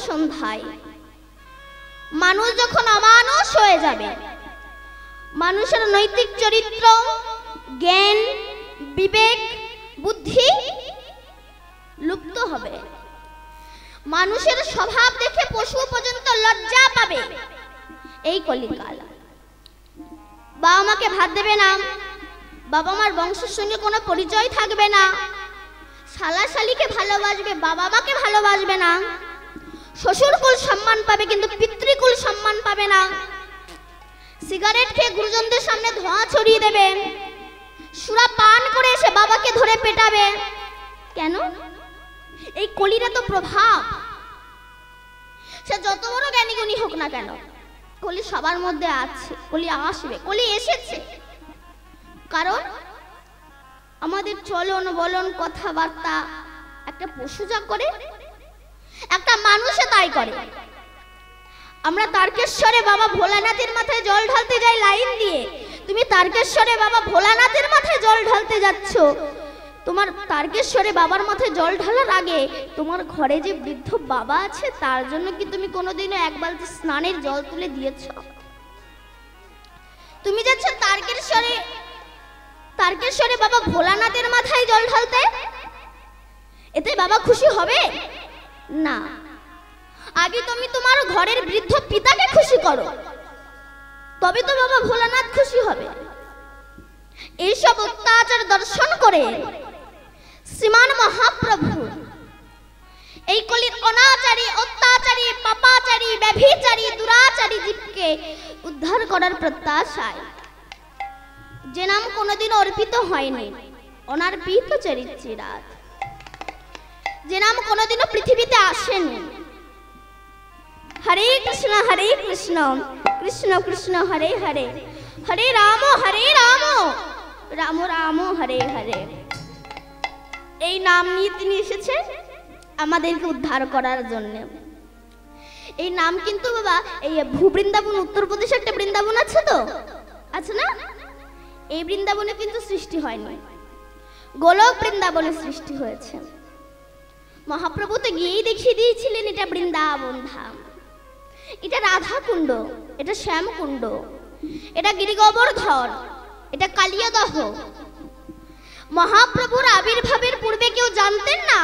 সন্ধ্যায় মানুষ যখন অমানুষ হয়ে যাবে, মানুষের নৈতিক চরিত্র, জ্ঞান, বিবেক, বুদ্ধি লুপ্ত হবে। মানুষের স্বভাব দেখে পশু পর্যন্ত লজ্জা পাবে। এই কলিকাল। বাবা মাকে ভাত দেবে না, বাবা মার বংশের সঙ্গে কোনো পরিচয় থাকবে না, শালা শালিকে ভালোবাসবে, বাবা মাকে ভালোবাসবে না, শ্বশুরকুল সম্মান পাবে কিন্তু পিতৃকুল সম্মান পাবে না, সিগারেট খেয়ে গুরুজনদের সামনে ধোঁয়া ছড়িয়ে দেবে, সুরা পান করে এসে বাবাকে ধরে পেটাবে। কেন? এই কলির তো প্রভাব। সে যত বড় জ্ঞানী গুণী হোক না কেন, কলি সবার মধ্যে আছে, কলি আসবে, কলি এসেছে। কারণ আমাদের চলন বলন কথাবার্তা একটা পশু যা করে, একটা মানুষে তাই করে। আমরা তারকেশ্বরে বাবা ভোলানাথের মাথায় জল ঢালতে যাই লাইন দিয়ে। তুমি তারকেশ্বরে বাবা ভোলানাথের মাথায় জল ঢালতে যাচ্ছ, তোমার তারকেশ্বরে বাবার মাথায় জল ঢালার আগে তোমার ঘরে যে বৃদ্ধ বাবা আছে তার জন্য কি তুমি কোনোদিনও এক বালতি স্নানের জল তুলে দিয়েছ? তুমি যাচ্ছ তারকেশ্বরে বাবা ভোলানাথের মাথায় জল ঢালতে, এতে বাবা খুশি হবে না। আগে তুমি তোমার ঘরের বৃদ্ধ পিতাকে খুশি করো, তবে তো বাবা ভোলানাথ খুশি হবে। এইসব অত্যাচার দর্শন করে শ্রীমান মহাপ্রভু এই কলির অনাচারী, অত্যাচারী, পাপাচারী, ব্যভিচারী, দুরাচারী জীবকে উদ্ধার করার প্রত্যাশায়, যে নাম কোনোদিন অর্পিত হয়নি, অনার্পিত চরিত্রাত, যে নাম কোনোদিনও পৃথিবীতে আসেনি। হরে কৃষ্ণ কৃষ্ণ কৃষ্ণ হরে হরে, হরে রাম রাম রাম হরে হরে। এই নাম নিয়ে তিনি এসেছেন আমাদেরকে উদ্ধার করার জন্য। এই নাম কিন্তু বাবা এই ভূবৃন্দাবন, উত্তরপ্রদেশে একটা বৃন্দাবন আছে তো, আছে না? এই বৃন্দাবনে কিন্তু সৃষ্টি হয়নি, গোলক বৃন্দাবনে সৃষ্টি হয়েছে। মহাপ্রভু তো গিয়েই দেখিয়ে দিয়েছিলেন এটা বৃন্দাবন ধাম, এটা রাধা কুণ্ড, এটা শ্যাম কুণ্ড, এটা গিরিগোবর্ধন, এটা কালিয়াদহ। মহাপ্রভুর আবির্ভাবের পূর্বে কেউ জানতেন না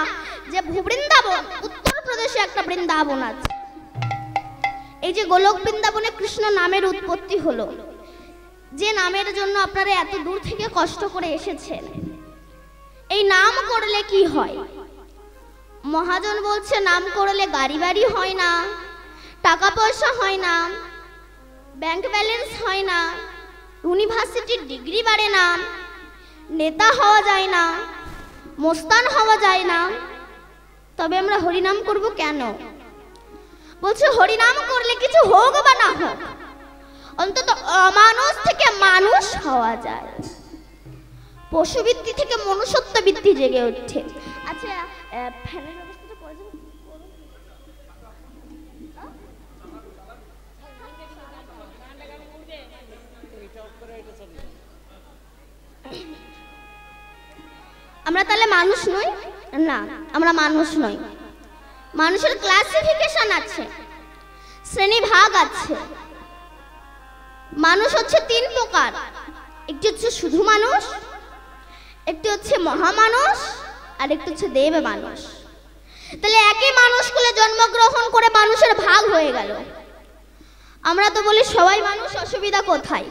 যে ভূবৃন্দাবন উত্তরপ্রদেশে একটা বৃন্দাবন আছে। এই যে গোলক বৃন্দাবনে কৃষ্ণ নামের উৎপত্তি হলো, যে নামের জন্য আপনারা এত দূর থেকে কষ্ট করে এসেছেন, এই নাম করলে কি হয়? মহাজন বলছে নাম করলে গাড়ি বাড়ি হয় না, টাকা পয়সা হয় না, ব্যাংক ব্যালেন্স হয় না, ইউনিভার্সিটির ডিগ্রি বাড়ে না, নেতা হওয়া যায় না, মোস্তান হওয়া যায় না। তবে আমরা হরিনাম করব কেন? বলছে হরিনাম করলে কিছু হোক বা না হোক, অন্তত অমানুষ থেকে মানুষ হওয়া যায়, পশুবৃত্তি থেকে মনুষ্যত্ব বৃত্তি জেগে ওঠে। আচ্ছা, ফ্যানের ব্যবস্থাটা করে দেব? আমরা তাহলে মানুষ নই? না, আমরা মানুষ নই। মানুষের ক্লাসিফিকেশন আছে, শ্রেণী ভাগ আছে। মানুষ হচ্ছে তিন প্রকার, একটি হচ্ছে শুধু মানুষ, একটি হচ্ছে মহামানুষ, আর একটি হচ্ছে দেব মানুষ। তাহলে একই মানুষ কুলে জন্মগ্রহণ করে মানুষের ভাগ হয়ে গেল। আমরা তো বলি সবাই মানুষ, অসুবিধা কোথায়?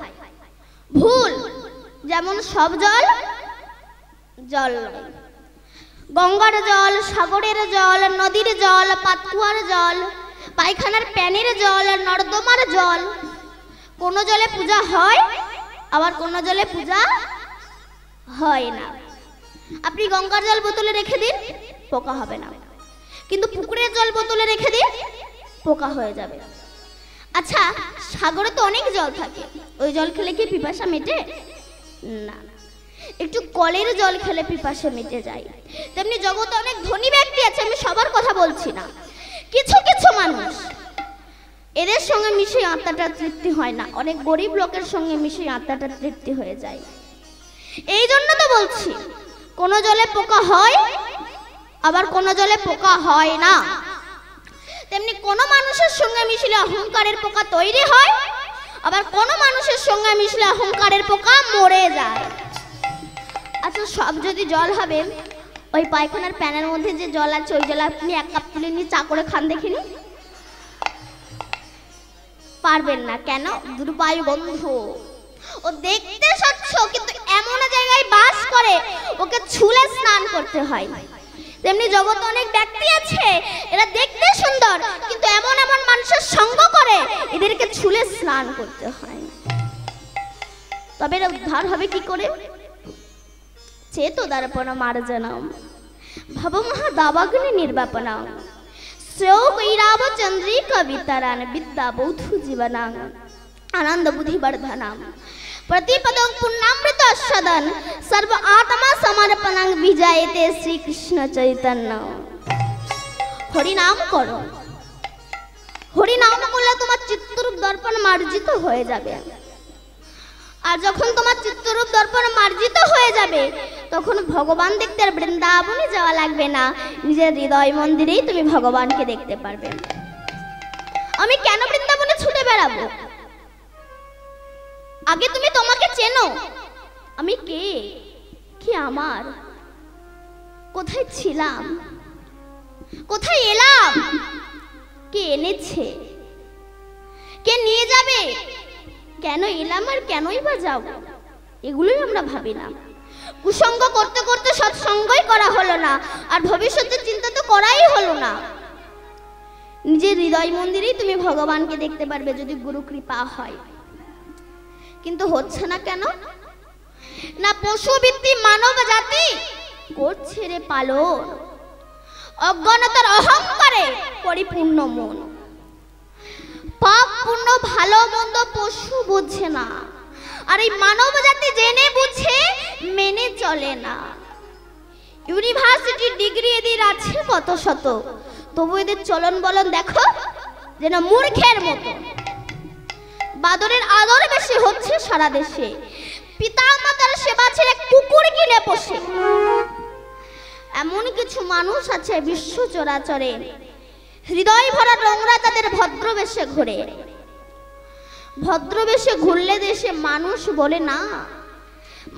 ভুল। যেমন সব জল জল নয়, গঙ্গার জল, সাগরের জল, নদীর জল, পাতকুয়ার জল, পায়খানার প্যানের জল, নর্দমার জল, কোন জলে পূজা হয় আবার কোন জলে পূজা হয় না। আপনি গঙ্গার জল বোতলে রেখে দিন, পোকা হবে না, কিন্তু পুকুরের জল বোতলে রেখে দিন, পোকা হয়ে যাবে। আচ্ছা, সাগরে তো অনেক জল থাকে, ওই জল খেলে কি পিপাসা মেটে? না। একটু কলের জল খেলে পিপাসা মিটে যায়। তেমনি জগতে অনেক ধনী ব্যক্তি আছে, আমি সবার কথা বলছি না, কিছু কিছু মানুষ এদের সঙ্গে মিশে আত্মাটা তৃপ্তি হয় না, অনেক গরিব লোকের সঙ্গে মিশে আত্মাটা তৃপ্তি হয়ে যায়। এই জন্য তো বলছি কোন জলে পোকা হয় আবার কোন জলে পোকা হয় না। তেমনি কোনো মানুষের সঙ্গে মিশলে অহংকারের পোকা তৈরি হয়, আবার কোনো মানুষের সঙ্গে মিশলে অহংকারের পোকা মরে যায়। আচ্ছা, সব যদি জল হবে, ওই পায়খানার প্যানের মধ্যে যে জল আছে ওই জল আপনি এক কাপ তুলে নিয়ে চা করে খান দেখিনি? পারবেন না। কেন? দুর্বায়ু গন্ধ। ও দেখতে স্বচ্ছ কিন্তু এমন জায়গায় বাস করে ওকে ছুলে স্নান করতে হয়। তেমনি জগতে অনেক ব্যক্তি আছে, এরা দেখতে সুন্দর কিন্তু এমন এমন মানুষের সঙ্গ করে এদেরকে ছুলে স্নান করতে হয়। তবে এরা উদ্ধার হবে কি করে? চেতো দর্পণ মার্জনম ভবমহা দাবাগ্নি নির্বাপনম শ্রেয় কৈরাব চন্দ্রিকা বিতরণ বিদ্যা বৌধু জীবনাং আনন্দ বুদ্ধিবর্ধনম प्रतिपदं पुण्यमृत सदन सर्व आत्मा समर्पणं विजयते श्री कृष्ण चैतन्य। हरि नाम करो, हरि नाम করলে তোমার চিত্তরূপ দর্পণ মার্জিত হয়ে যাবে। আর যখন তোমার চিত্তরূপ দর্পণ মার্জিত হয়ে যাবে তখন ভগবান দেখতে আর বৃন্দাবনে যাওয়া লাগবে না, নিজের হৃদয় মন্দিরেই তুমি ভগবানকে দেখতে পারবে। আমি কেন বৃন্দাবনে ছুটে বেড়াবো? আগে তুমি তোমাকে চেনো, আমি কে, কি আমার, কোথায় ছিলাম, কোথায় এলাম, কে এনেছে, কে নিয়ে যাবে, কেন এলাম আর কেনই বা যাব, এগুলোই আমরা ভাবি না। কুসঙ্গ করতে করতে সৎসঙ্গই করা হলো না, আর ভবিষ্যতের চিন্তা তো করাই হলো না। নিজের হৃদয় মন্দিরেই তুমি ভগবানকে দেখতে পারবে যদি গুরু কৃপা হয়। কিন্তু হচ্ছে না কেন? না পশুবৃত্তি মানব জাতি করছে রে পালন, অজ্ঞানতার অহংকারে পরিপূর্ণ মন। পাপ পুণ্য ভালো মন্দ পশু বুঝছে না, আর এই মানব জাতি জেনে বুঝে মেনে চলে না। ইউনিভার্সিটি ডিগ্রি এদের আছে কত শত, তবু এদের চলন বলন দেখো যেন মূর্খের মতো। বাদরের আদর বেশি হচ্ছে সারা দেশে, পিতা মাতার সেবা ছেড়ে কুকুর কিনে পোষে। এমন কিছু মানুষ আছে বিশ্ব চরাচরে, হৃদয় ভরা নোংরা তাদের ভদ্রবেশে ঘুরে। ভদ্রবেশে ঘুরলে দেশে মানুষ বলে না,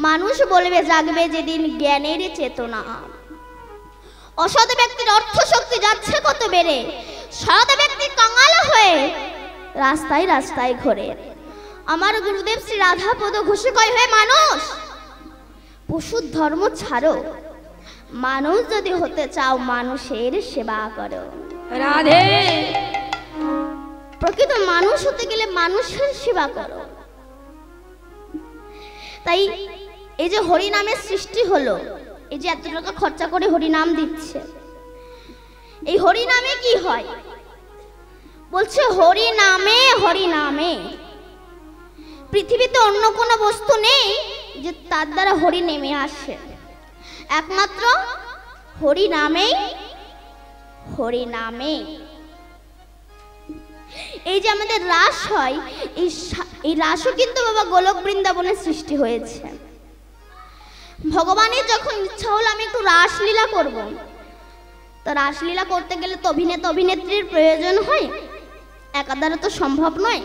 মানুষ বলবে জাগবে যেদিন জ্ঞানের চেতনা। অসৎ ব্যক্তির অর্থ শক্তি যাচ্ছে কত বেড়ে, সৎ ব্যক্তি কাঙাল হয়ে রাস্তায় রাস্তায় ঘোরে। আমার গুরুদেব শ্রী রাধাপদ ঘোষ কয়, হয়ে মানুষ পশুর ধর্ম ছাড়ো, মানুষ যদি হতে চাও মানুষের সেবা করো। রাধে, প্রকৃত মানুষ হতে গেলে মানুষের সেবা করো। তাই এই যে হরি নামের সৃষ্টি হলো, এই যে এত টাকা খরচা করে হরি নাম দিচ্ছে, এই হরি নামে কি হয়? বলছে হরি নামে, হরি নামে। পৃথিবীতে অন্য কোনো বস্তু নেই যে তার দ্বারা হরি নেমে আসে, একমাত্র হরি নামেই, হরি নামে। এই যে আমাদের রাস হয়, এই রাসও কিন্তু বাবা গোলক বৃন্দাবনের সৃষ্টি হয়েছে। ভগবানের যখন ইচ্ছা হলো আমি একটু রাসলীলা করব, তো রাসলীলা করতে গেলে তো অভিনেতা অভিনেত্রীর প্রয়োজন হয়, একা দ্বারা তো সম্ভব নয়।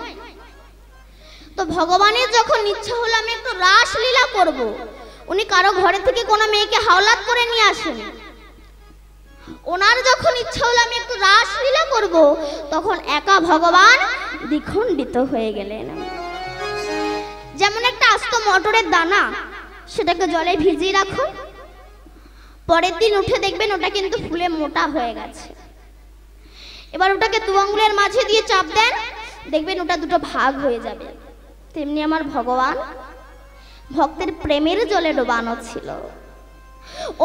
তো ভগবানের যখন ইচ্ছা হলো আমি একটু রাসলীলা করব, উনি কারো ঘরে থেকে কোনো মেয়েকে হাওলাত করে নিয়ে আসেন। ওনার যখন ইচ্ছা হলো আমি একটু রাসলীলা করব, তখন একা ভগবান দ্বিখণ্ডিত হয়ে গেলেন। যেমন একটা আস্ত মটরের দানা, সেটাকে জলে ভিজিয়ে রাখো, পরের দিন উঠে দেখবেন ওটা কিন্তু ফুলে মোটা হয়ে গেছে। এবার ওটাকে দু আঙ্গুলের মাঝে দিয়ে চাপ দেন, দেখবেন ওটা দুটো ভাগ হয়ে যাবে। তেমনি আমার ভগবান ভক্তের প্রেমের জলে ডোবানো ছিল,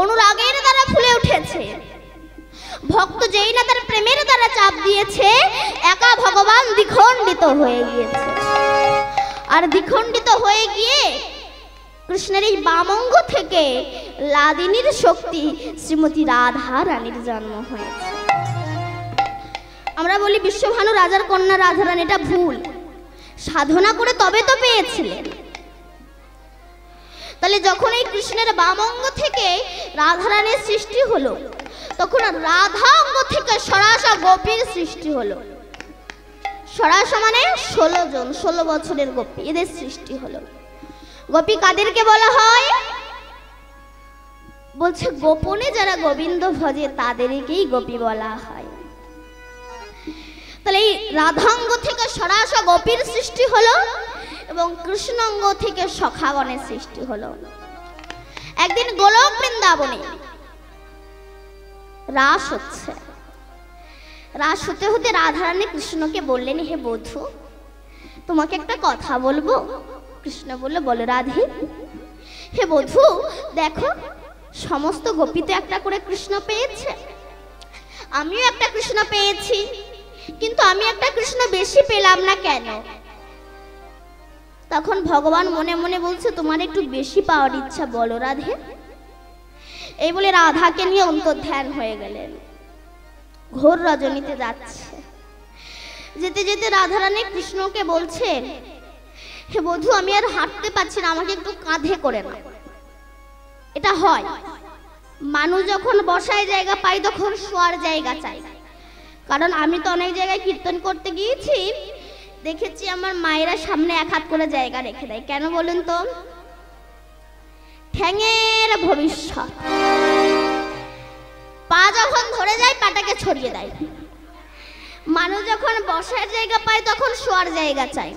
অনুরাগের দ্বারা ফুলে উঠেছে। ভক্ত যেই না তার প্রেমের দ্বারা চাপ দিয়েছে, একা ভগবান দ্বিখণ্ডিত হয়ে গিয়েছে। আর দ্বিখণ্ডিত হয়ে গিয়ে কৃষ্ণের এই বামঙ্গ থেকে লাদিনীর শক্তি শ্রীমতী রাধা রানীর জন্ম হয়েছে। আমরা বলি বিশ্বভানু রাজার কন্যা রাধা রানী, এটা ভুল। সাধনা করে তবে তো পেয়েছিলেন। তাহলে যখন এই কৃষ্ণের বামঙ্গ থেকে রাধা রানীর সৃষ্টি হলো, তখন রাধা অঙ্গ থেকে সরাসা গোপীর সৃষ্টি হলো। সরাসা মানে 16 জন, 16 বছরের গোপী, এদের সৃষ্টি হলো। গোপী কাদেরকে বলা হয়? বলছে গোপনে যারা গোবিন্দ ভজে তাদেরকেই গোপী বলা হয়। তাহলে এই রাধাঙ্গ থেকে সরাসা গোপীর সৃষ্টি হলো এবং কৃষ্ণাঙ্গ থেকে সখাগণের সৃষ্টি হলো। একদিন গোলক বৃন্দাবনে রাস হচ্ছে। রাস হতে হতে রাধারানী কৃষ্ণকে বললেন, হে বধূ, তোমাকে একটা কথা বলবো। কৃষ্ণ বলল, বলো রাধে। হে বধূ, দেখো সমস্ত গোপী তো একটা করে কৃষ্ণ পেয়েছে, আমিও একটা কৃষ্ণ পেয়েছি, কিন্তু আমি একটা কৃষ্ণ বেশি পেলাম না কেন? তখন ভগবান মনে মনে বলছে, তোমার একটু বেশি পাওয়ার ইচ্ছা, বলো রাধে। এই বলে রাধাকে নিয়ে অন্তর্ধান হয়ে গেলেন। ঘোর রজনীতে যাচ্ছে, যেতে যেতে রাধারানী কৃষ্ণকে বলছেন, হে বধূ, আমি আর হাঁটতে পারছি না, আমাকে একটু কাঁধে করে নাও। এটা হয়, মানুষ যখন বসায় জায়গা পায় তখন শোয়ার জায়গা চাই। কারণ আমি তো অনেক জায়গায় কীর্তন করতে গিয়েছি, দেখেছি আমার মায়েরা সামনে এক হাত করে জায়গা রেখে দেয়। কেন বলেন তো? ঠ্যাঙের ভবিষ্যৎ। পা যখন ধরে যায় পাটাকে ছড়িয়ে দেয়। মানুষ যখন বসার জায়গা পায় তখন শোয়ার জায়গা চাই।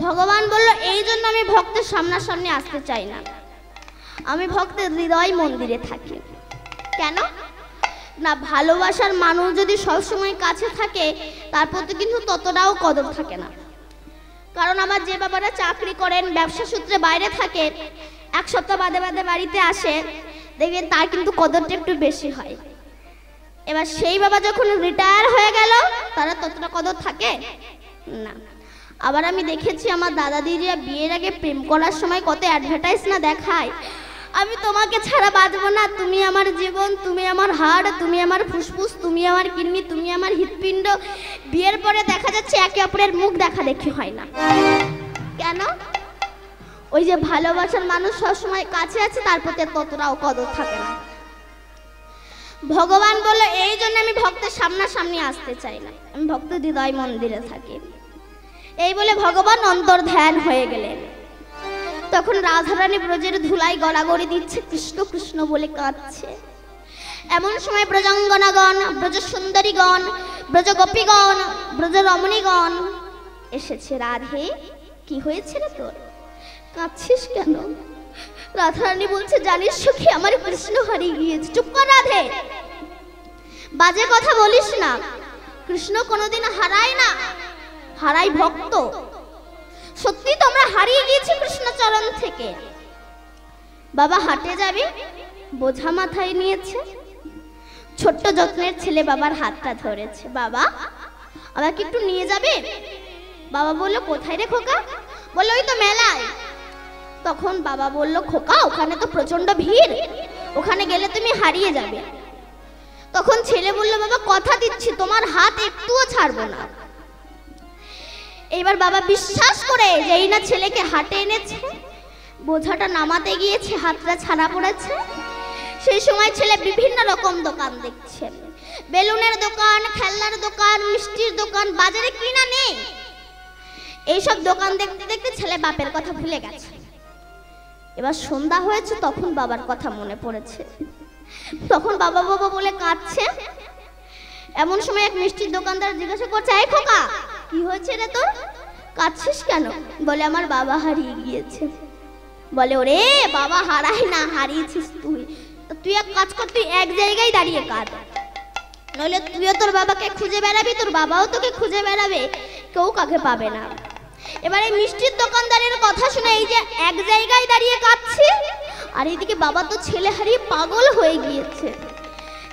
ভগবান বলল, এই জন্য আমি ভক্তের সামনাসামনি আসতে চাই না, আমি ভক্তের হৃদয় মন্দিরে থাকি। কেন না? ভালোবাসার মানুষ যদি সবসময় কাছে থাকে তার প্রতি কিন্তু ততটাও কদর থাকে না। কারণ আমার যে বাবারা চাকরি করেন, ব্যবসা সূত্রে বাইরে থাকে, এক সপ্তাহ বাদে বাদে বাড়িতে আসে, দেখবেন তার কিন্তু কদরটা একটু বেশি হয়। এবার সেই বাবা যখন রিটায়ার হয়ে গেল, তারা ততটা কদর থাকে না। আবার আমি দেখেছি আমার দাদা দিদিরা বিয়ের আগে প্রেম করার সময় কত অ্যাডভার্টাইজ না দেখায়, আমি তোমাকে ছাড়া বাঁচবো না, তুমি আমার জীবন, তুমি আমার হাড়, তুমি আমার ফুসফুস, তুমি আমার কিডনি, তুমি আমার হৃৎপিণ্ড। বিয়ের পরে দেখা যাচ্ছে একে অপরের মুখ দেখা দেখি হয় না। কেন? ওই যে ভালোবাসার মানুষ সবসময় কাছে আছে, তার প্রতি ততটাও কদর থাকে না। ভগবান বলল, এই জন্য আমি ভক্তের সামনাসামনি আসতে চাই না, আমি ভক্তের হৃদয় মন্দিরে থাকি। এই বলে ভগবান অন্তর্ধান হয়ে গেলেন। তখন রাধারানী ব্রজের ধুলাই গড়াগড়ি দিচ্ছে, কৃষ্ণ কৃষ্ণ বলে কাঁদছে। এমন সময় ব্রজাঙ্গনাগণ, ব্রজ সুন্দরীগণ, ব্রজ গোপীগণ, ব্রজ রমণীগণ এসেছে। রাধে, কি হয়েছে রে তোর, কাঁদছিস কেন? রাধারানী বলছে, জানিস সখী, আমার কৃষ্ণ হারিয়ে গিয়েছে। চুপ কর রাধে, বাজে কথা বলিস না। কৃষ্ণ কোনোদিন হারায় না, হারাই ভক্ত। সত্যি তোমরা হারিয়ে গিয়েছি কৃষ্ণচরণ থেকে। বাবা হাটে যাবে, বোঝা মাথায় নিয়েছে, ছোট্ট যত্নের ছেলে বাবার হাতটা ধরেছে। বাবা, আমাকে একটু নিয়ে যাবে? বাবা বলল, কোথায় রে খোকা? বলল, ওই তো মেলায়। তখন বাবা বলল, খোকা, ওখানে তো প্রচন্ড ভিড়, ওখানে গেলে তুমি হারিয়ে যাবে। তখন ছেলে বলল, বাবা কথা দিচ্ছি তোমার হাত একটুও ছাড়বো না। এবার বাবা বিশ্বাস করে যেই না ছেলেকে হাটে এনেছে, বোঝাটা নামাতে গিয়েছে, হাতটা ছাড়া পড়েছে। সেই সময় ছেলে বিভিন্ন রকম দোকান দেখছে, বেলুনের দোকান, খেলনার দোকান, মিষ্টির দোকান, বাজারে কিনা নেই। এইসব দোকান দেখতে দেখতে ছেলে বাপের কথা ভুলে গেছে। এবার সন্ধ্যা হয়েছে, তখন বাবার কথা মনে পড়েছে। তখন বাবা বাবা বলে কাঁদছে। এমন সময় এক মিষ্টির দোকানদার জিজ্ঞাসা করছে, এই খোকা, কি হয়েছে রে তোর, কাঁদছিস কেন? বলে, আমার বাবা হারিয়ে গিয়েছে। বলে, ওরে বাবা হারায় না, হারিয়েছিস তুই। তুই এক কাজ কর, তুই এক জায়গায় দাঁড়িয়ে কাঁদ, নইলে তুইও তোর বাবাকে খুঁজে বেড়াবি, তোর বাবাও তোকে খুঁজে বেড়াবে, কেউ কাকে পাবে না। এবার এই মিষ্টির দোকানদারের কথা শুনে এই যে এক জায়গায় দাঁড়িয়ে কাঁদছে, আর এইদিকে বাবা তো ছেলে হারিয়ে পাগল হয়ে গিয়েছে।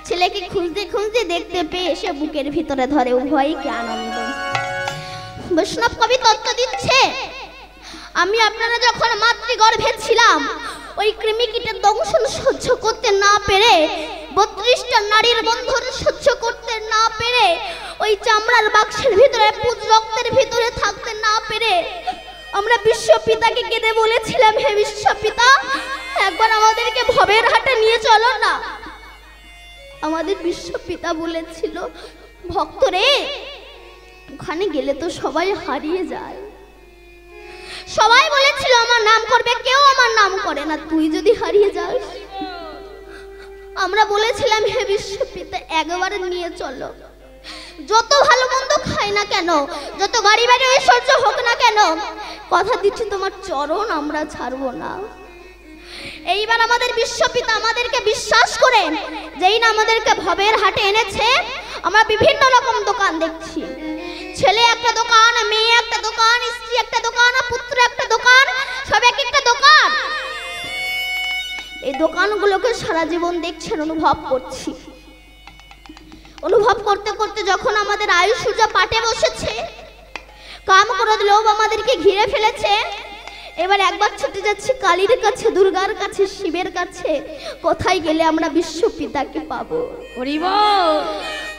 ছেলেকে খুঁজতে খুঁজতে দেখতে পেয়ে এসে বুকের ভিতরে ধরে, উভয়ই কি আনন্দ। বৈষ্ণব কবি তত্ত্ব দিচ্ছে, আমি আপনারা যখন মাতৃগর্ভে ছিলাম, ওই কৃমিকীটের দংশন সহ্য করতে না পেরে, 32টা নারীর বন্ধন সহ্য করতে না পেরে, ওই চামড়ার বাক্সের ভিতরে পুজ রক্তের ভিতরে থাকতে না পেরে, আমরা বিশ্বপিতাকে কেঁদে বলেছিলাম, হে বিশ্বপিতা, একবার আমাদেরকে ভবের হাটে নিয়ে চলো না। আমাদের বিশ্বপিতা বলেছিল, ভক্তরে ওখানে গেলে তো সবাই হারিয়ে যায়। সবাই বলেছিল আমার নাম করবে, কেউ আমার নাম করে না, তুই যদি হারিয়ে যাস। আমরা বলেছিলাম হে বিশ্বপিতা একবার নিয়ে চলো, যত ভালো মন্দ খাই না কেন, যত গাড়ি বাড়ি ঐশ্বর্য হোক না কেন, কথা দিচ্ছি তোমার চরণ আমরা ছাড়বো না। এইবার আমাদের বিশ্বপিতা আমাদেরকে বিশ্বাস করে যেই না আমাদেরকে ভবের হাটে এনেছে, আমরা বিভিন্ন রকম দোকান দেখছি। ছেলে একটা দোকান, মেয়ে একটা দোকান, স্ত্রী একটা দোকান, পুত্র একটা দোকান, সব এক একটা দোকান। এই দোকানগুলোকে সারা জীবন দেখছেন, অনুভব করছি। অনুভব করতে করতে যখন আমাদের আয়ু সূর্য পাটে বসেছে, কাম ক্রোধ লোভ আমাদেরকে ঘিরে ফেলেছে, এবার একবার ছুটে যাচ্ছি কালীর কাছে, দুর্গার কাছে, শিবের কাছে। কোথায় গেলে আমরা বিশ্বপিতাকে পাবো?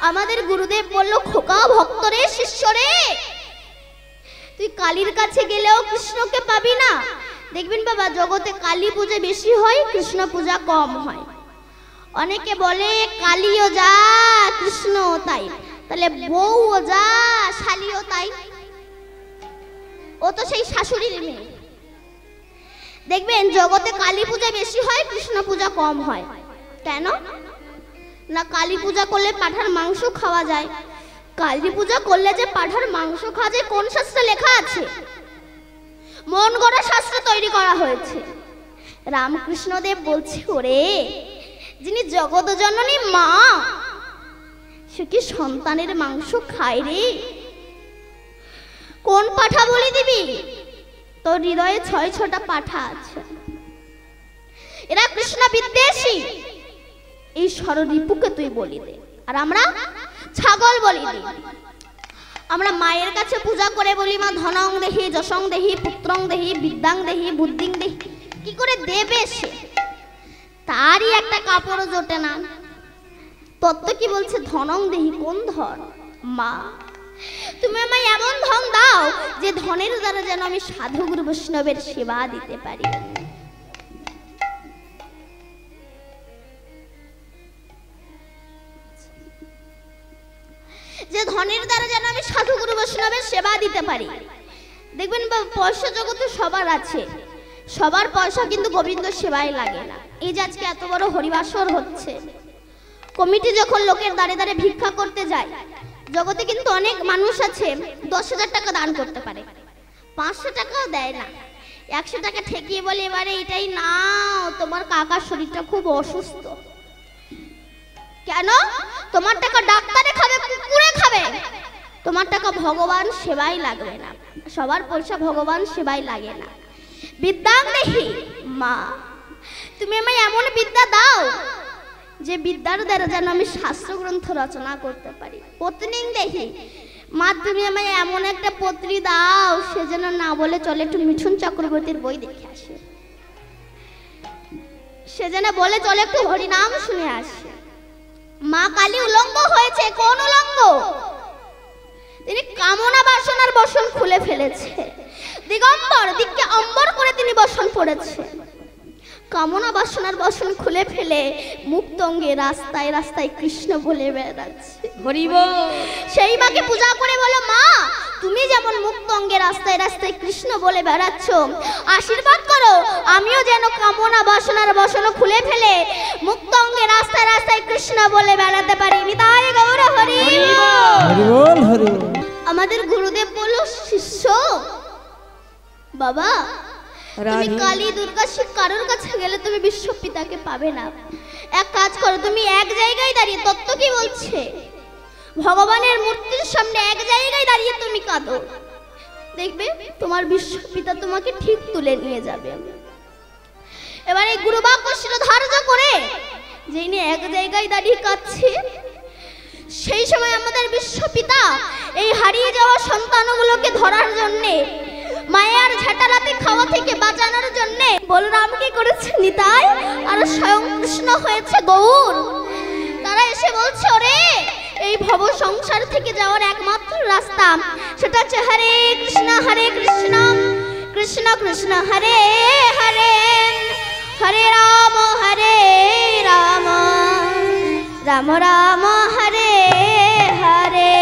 আমাদের গুরুদেব বলল, খোকা ভক্তরে শিষ্যরে, তুই কালীর কাছে গেলেও কৃষ্ণকে পাবি না। দেখবেন বাবা, জগতে কালী পূজা বেশি হয়, কৃষ্ণ পূজা কম হয়। অনেকে বলে কালীও যা কৃষ্ণও তাই, তাহলে বউও যা শালীও তাই, ও তো সেই শাশুড়ির মেয়ে। দেখবেন জগতে কালী পূজা বেশি হয়, কৃষ্ণ পূজা কম হয়। কেন না? কালী পূজা করলে পাঁঠার মাংস খাওয়া যায়। কালী পূজা করলে যে পাঁঠার মাংস খাওয়া যায় কোন শাস্ত্রে লেখা আছে? মন গড়া শাস্ত্র তৈরি করা হয়েছে। রামকৃষ্ণদেব বলছে, ওরে যিনি জগৎ জননী মা, সে কি সন্তানের মাংস খায় রে? কোন পাঁঠা বলি দিবি? তোর হৃদয়ে ৬টা পাঁঠা আছে, এরা কৃষ্ণ বিদ্বেষী। এই ষড়রিপুকে তুই বলি দে, আর আমরা ছাগল বলি দে। আমরা মায়ের কাছে পূজা করে বলি, মা ধনং দেহি, যশং দেহি, পুত্রং দেহি, বিদ্যাং দেহি, বুদ্ধিং দেহি। কি করে দেবে সে? তারই একটা কাপড় জোটে না। তত্ত্ব কি বলছে? ধনং দেহি। কোন ধন? মা, তুমি আমায় এমন ধন দাও যে ধনের দ্বারা যেন আমি সাধু গুরু বৈষ্ণবের সেবা দিতে পারি। যে ধনের দ্বারা যেন আমি সাধু গুরু বৈষ্ণবের সেবা দিতে পারি। দেখবেন পয়সা জগতে সবার আছে, সবার পয়সা কিন্তু গোবিন্দ সেবায় লাগে না। এই যে আজকে এত বড় হরিবাসর হচ্ছে, কমিটি যখন লোকের দাঁড়ে দাঁড়ে ভিক্ষা করতে যায়, জগতে কিন্তু অনেক মানুষ আছে 10,000 টাকা দান করতে পারে, 500 টাকাও দেয় না। 100 টাকা ঠেকিয়ে বলে, এবারে এটাই নাও, তোমার কাকার শরীরটা খুব অসুস্থ। কেন? তোমার টাকা ডাক্তারে খাবে, কুকুরে খাবে, তোমার টাকা ভগবান সেবাই লাগবে না। সবার পয়সা ভগবান সেবাই লাগে না। বিদ্যাং দেহি, মা তুমি আমায় এমন বিদ্যা দাও যে বিদ্যার দ্বারা যেন আমি শাস্ত্র গ্রন্থ রচনা করতে পারি। পত্নীং দেহি, মা তুমি আমায় এমন একটা পত্নী দাও সে যেন না বলে চলে একটু মিঠুন চক্রবর্তীর বই দেখে আসে, সে যেন বলে চলে একটু হরিনাম শুনে আসে। মা কালী উলঙ্গ হয়েছে। কোন উলঙ্গ? তিনি কামনা বাসনার বসন খুলে ফেলেছে। দিগম্বর, দিককে অম্বর করে তিনি বসন পড়েছে। কামনা বাসনার বসন খুলে ফেলে মুক্ত অঙ্গে রাস্তায় রাস্তায় কৃষ্ণ বলে বেড়াচ্ছে। সেই মাকে পূজা করে বলো, মা তুমি যেমন মুক্ত অঙ্গে রাস্তায় রাস্তায় কৃষ্ণ বলে বেড়াচ্ছ, আশীর্বাদ করো আমিও যেন কামনা বাসনার বসন খুলে ফেলে মুক্ত অঙ্গে রাস্তায় রাস্তায় কৃষ্ণ বলে বেড়াতে পারি। নিতাই গৌর হরি বল, হরি বল। আমাদের গুরুদেব বলল, শিষ্য বাবা তুমি কালী দুর্গা শিব কারোর কাছে গেলে তুমি বিশ্বপিতাকে পাবে না। এক কাজ করো, তুমি এক জায়গায় দাঁড়িয়ে, তত্ত্ব কি বলছে, ভগবানের মূর্তির সামনে এক জায়গায় দাঁড়িয়ে তুমি কাঁদো, দেখবে তোমার বিশ্বপিতা তোমাকে ঠিক তুলে নিয়ে যাবে। এবার এই গুরুবাক্য শিরোধার্য করে যিনি এক জায়গায় দাঁড়িয়ে কাঁদছে, সেই সময় আমাদের বিশ্বপিতা এই হারিয়ে যাওয়া সন্তানগুলোকে ধরার জন্যে, মায়ার ঝাঁটারাতে খাওয়া থেকে বাঁচানোর জন্য বলরাম কি করেছে? নিতাই আর স্বয়ং কৃষ্ণ হয়েছে গৌর। তারা এসে বলছে, ওরে এই ভব সংসার থেকে যাওয়ার একমাত্র রাস্তা সেটা হচ্ছে হরে কৃষ্ণ কৃষ্ণ কৃষ্ণ হরে হরে, হরে রাম রাম রাম হরে হরে।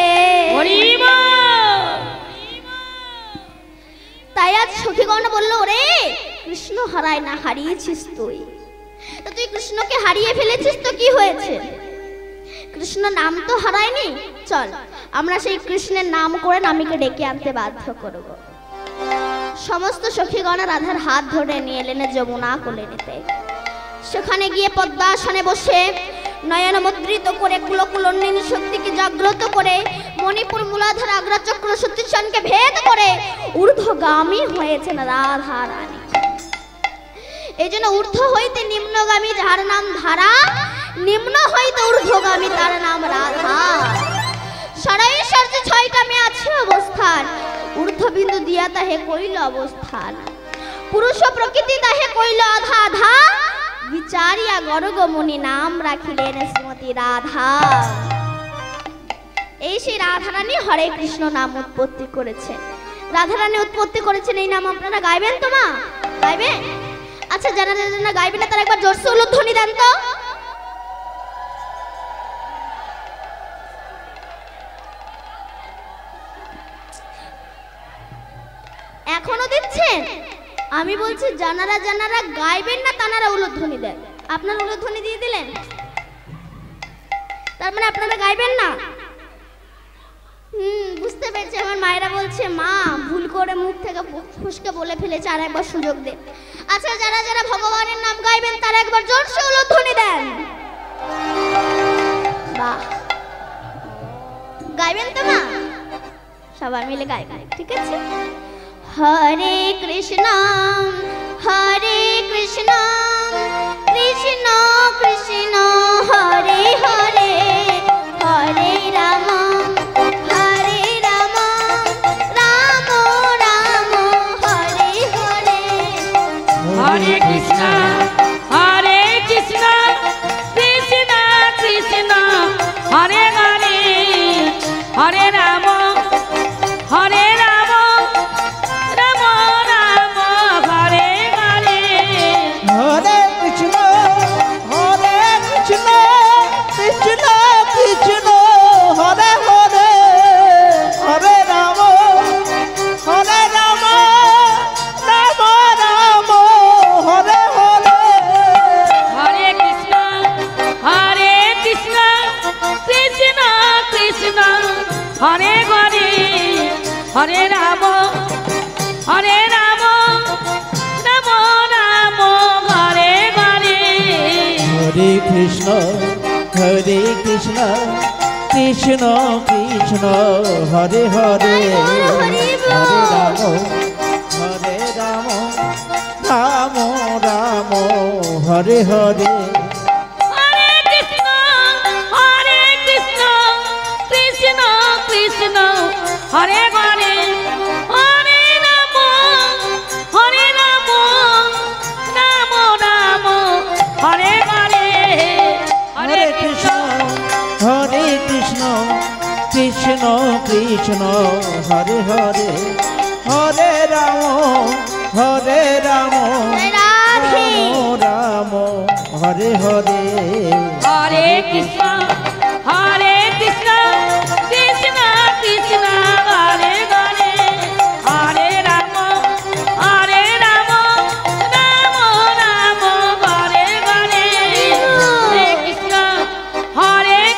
তাই আজ সখীগণ বলল, ওরে কৃষ্ণ হারায় না, হারিয়েছিস তুই। তো তুই কৃষ্ণকে হারিয়ে ফেলেছিস তো কি হয়েছে? কৃষ্ণ নাম তো হারায়নি, চল আমরা সেই কৃষ্ণের নাম করে নামীকে ডেকে আনতে বাধ্য করব। সমস্ত সখীগণ রাধার হাত ধরে নিয়ে এলেন যমুনা কোলেতে। সেখানে গিয়ে পদ্মাসনে বসে নয়ন মুদ্রিত করে কুলকুলন্বিনী শক্তিকে জাগ্রত করে মণিপুর মূলাধার আগ্রাচক্র সতীশনকে ভেদ করে ঊর্ধ্বগামী হয়েছেন রাধা রানী। এই জন্য ঊর্ধ্ব হইতে নিম্নগামী যার নাম ধারা, নিম্ন হইতে ঊর্ধ্বগামী তার নাম রাধা। সরাইশ্বর্য ছয়টা মে আছে অবস্থান, ঊর্ধ্ববিন্দু দিয়া তাহে কইল অবস্থান। পুরুষ প্রকৃতি তাহে কইল আধা আধা, বিচারিয়া গর্গ মুনি নাম রাখিলেন শ্রীমতী রাধা। এই সেই রাধারানী হরে কৃষ্ণ নাম উৎপত্তি করেছেন। রাধারানী উৎপত্তি করেছেন, এই নাম আপনারা গাইবেন তো মা? গাইবেন? আচ্ছা, যারা যারা গাইবেন না তারা একবার জোরসে উলুধ্বনি দেন তো। এখনো দিচ্ছেন? আমি বলছি জানারা জানারা গাইবেন না তানারা উলুধ্বনি দেন। আপনারা উলুধ্বনি দিয়ে দিলেন, তার মানে আপনারা গাইবেন না। বুঝতে পেরেছি। আমার মায়েরা বলছে মা ভুল করে মুখ থেকে ফুসকে বলে ফেলেছে, আর একবার সুযোগ দে। আচ্ছা, যারা যারা ভগবানের নাম গাইবেন তারা একবার জোরসে উলুধ্বনি দেন। বাহ, গাইবেন তো মা? সবাই মিলে গাইবেন, ঠিক আছে? হরে কৃষ্ণ হরে কৃষ্ণ কৃষ্ণ কৃষ্ণ হরে হরে, হরে রাম হরে রাম রাম রাম হরে হরে। হরে কৃষ্ণ হরে কৃষ্ণ কৃষ্ণ কৃষ্ণ হরে হরে, হরে রাম হরে রাম রাম রাম হরে হরে। হরে কৃষ্ণ কৃষ্ণ কৃষ্ণ হরে হরে, হরে রাম রাম রাম হরে হরে। হরে কৃষ্ণ কৃষ্ণ কৃষ্ণ কৃষ্ণ হরে হরে, হরে রাম রাম রাম হরে হরে। হরে কৃষ্ণ কৃষ্ণ কৃষ্ণ কৃষ্ণ হরে হরে, হরে রাম রাম রাম হরে হরে। হরে কৃষ্ণ কৃষ্ণ কৃষ্ণ হরে হরে, হরে রাম রাম রাম হরে হরে। হরে কৃষ্ণ কৃষ্ণ কৃষ্ণ হরে হরে, হরে রাম রাম রাম হরে হরে। হরে কৃষ্ণ কৃষ্ণ কৃষ্ণ কৃষ্ণ হরে হরে, হরে রাম রাম রাম হরে হরে। হরে কৃষ্ণ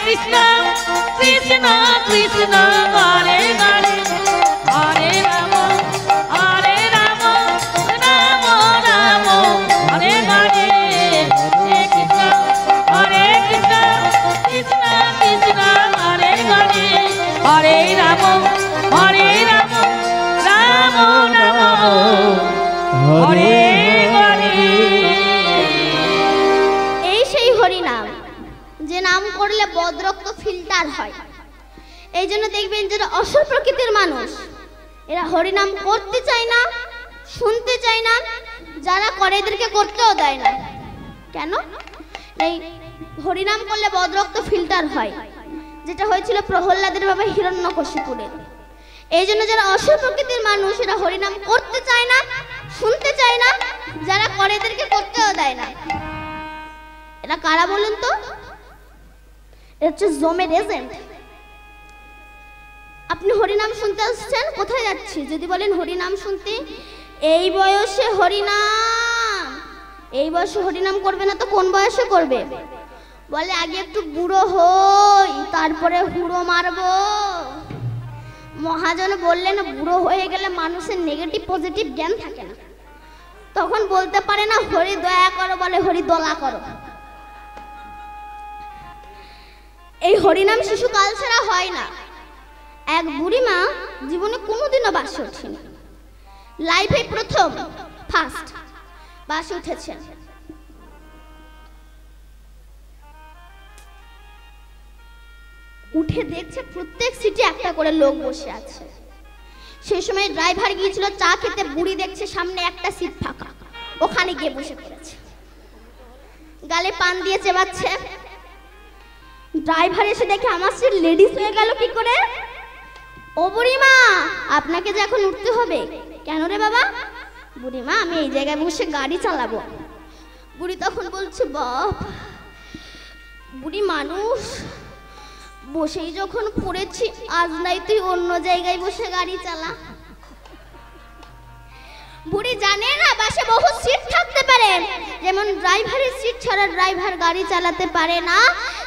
কৃষ্ণ কৃষ্ণ কৃষ্ণ হরে হরে, হরে রাম রাম রাম হরে হরে। হরে কৃষ্ণ কৃষ্ণ কৃষ্ণ হরে হরে, হরে রাম রাম রাম হরে হরে। এই সেই হরি নাম, যে নাম করলে বদরক্ত ফিল্টার হয়। এই জন্য দেখবেন যারা অসুর প্রকৃতির মানুষ, এরা হরি নাম করতে চায় না, শুনতে চায় না, যারা করে এদেরকে করতেও দেয় না। কেন? এই হরিনাম করলে বদরক্ত ফিল্টার হয়, যেটা হয়েছিল প্রহ্লাদের বাবা হিরণ্যকশিপুরের। এই জন্য যারা অসুর প্রকৃতির মানুষ এরা হরিনাম করতে চায় না, শুনতে চায় না, যারা করে এদেরকে করতেও দেয় না। এরা কারা বলুন তো? হচ্ছে জমের এজেন্ট। আপনি হরিনাম শুনতে আসছেন, কোথায় যাচ্ছি যদি বলেন হরিনাম শুনতে, এই বয়সে হরিনাম, এই বয়সে হরিনাম করবে না তো কোন বয়সে করবে? বলে আগে একটু বুড়ো হই তারপরে হুড়ো মারবো। মহাজন বললেন বুড়ো হয়ে গেলে মানুষের নেগেটিভ পজিটিভ জ্ঞান থাকে না, তখন বলতে পারে না হরি দয়া করো, বলে হরি দলা করো। এই হরিনাম শিশুকাল ছাড়া হয় না। এক বুড়িমা জীবনে কোনোদিনও বাসে ওঠেনি, লাইফে প্রথম ফার্স্ট বাসে উঠেছেন। উঠে দেখছে প্রত্যেক সিটে একটা করে লোক বসে আছে। সেই সময় ড্রাইভার গিয়েছিল চা খেতে, বুড়ি দেখছে সামনে একটা সিট ফাঁকা, ওখানে গিয়ে বসে পড়েছে, গালে পান দিয়ে চেবাচ্ছে। ড্রাইভার এসে দেখে আমার সিট লেডিস হয়ে গেল কি করে? ও বুড়িমা আপনাকে যে এখন উঠতে হবে। কেন রে বাবা? বুড়িমা আমি এই জায়গায় বসে গাড়ি চালাবো। বুড়ি তখন বলছে বাপ, বুড়ি মানুষ, বসেই যখন পড়েছি আজ নাই তুই অন্য জায়গায় বসে গাড়ি চালা। বুড়ি জানে না বাসে বহু সিট থাকতে পারে, যেমন ড্রাইভারের সিট ছাড়া ড্রাইভার গাড়ি চালাতে পারে না,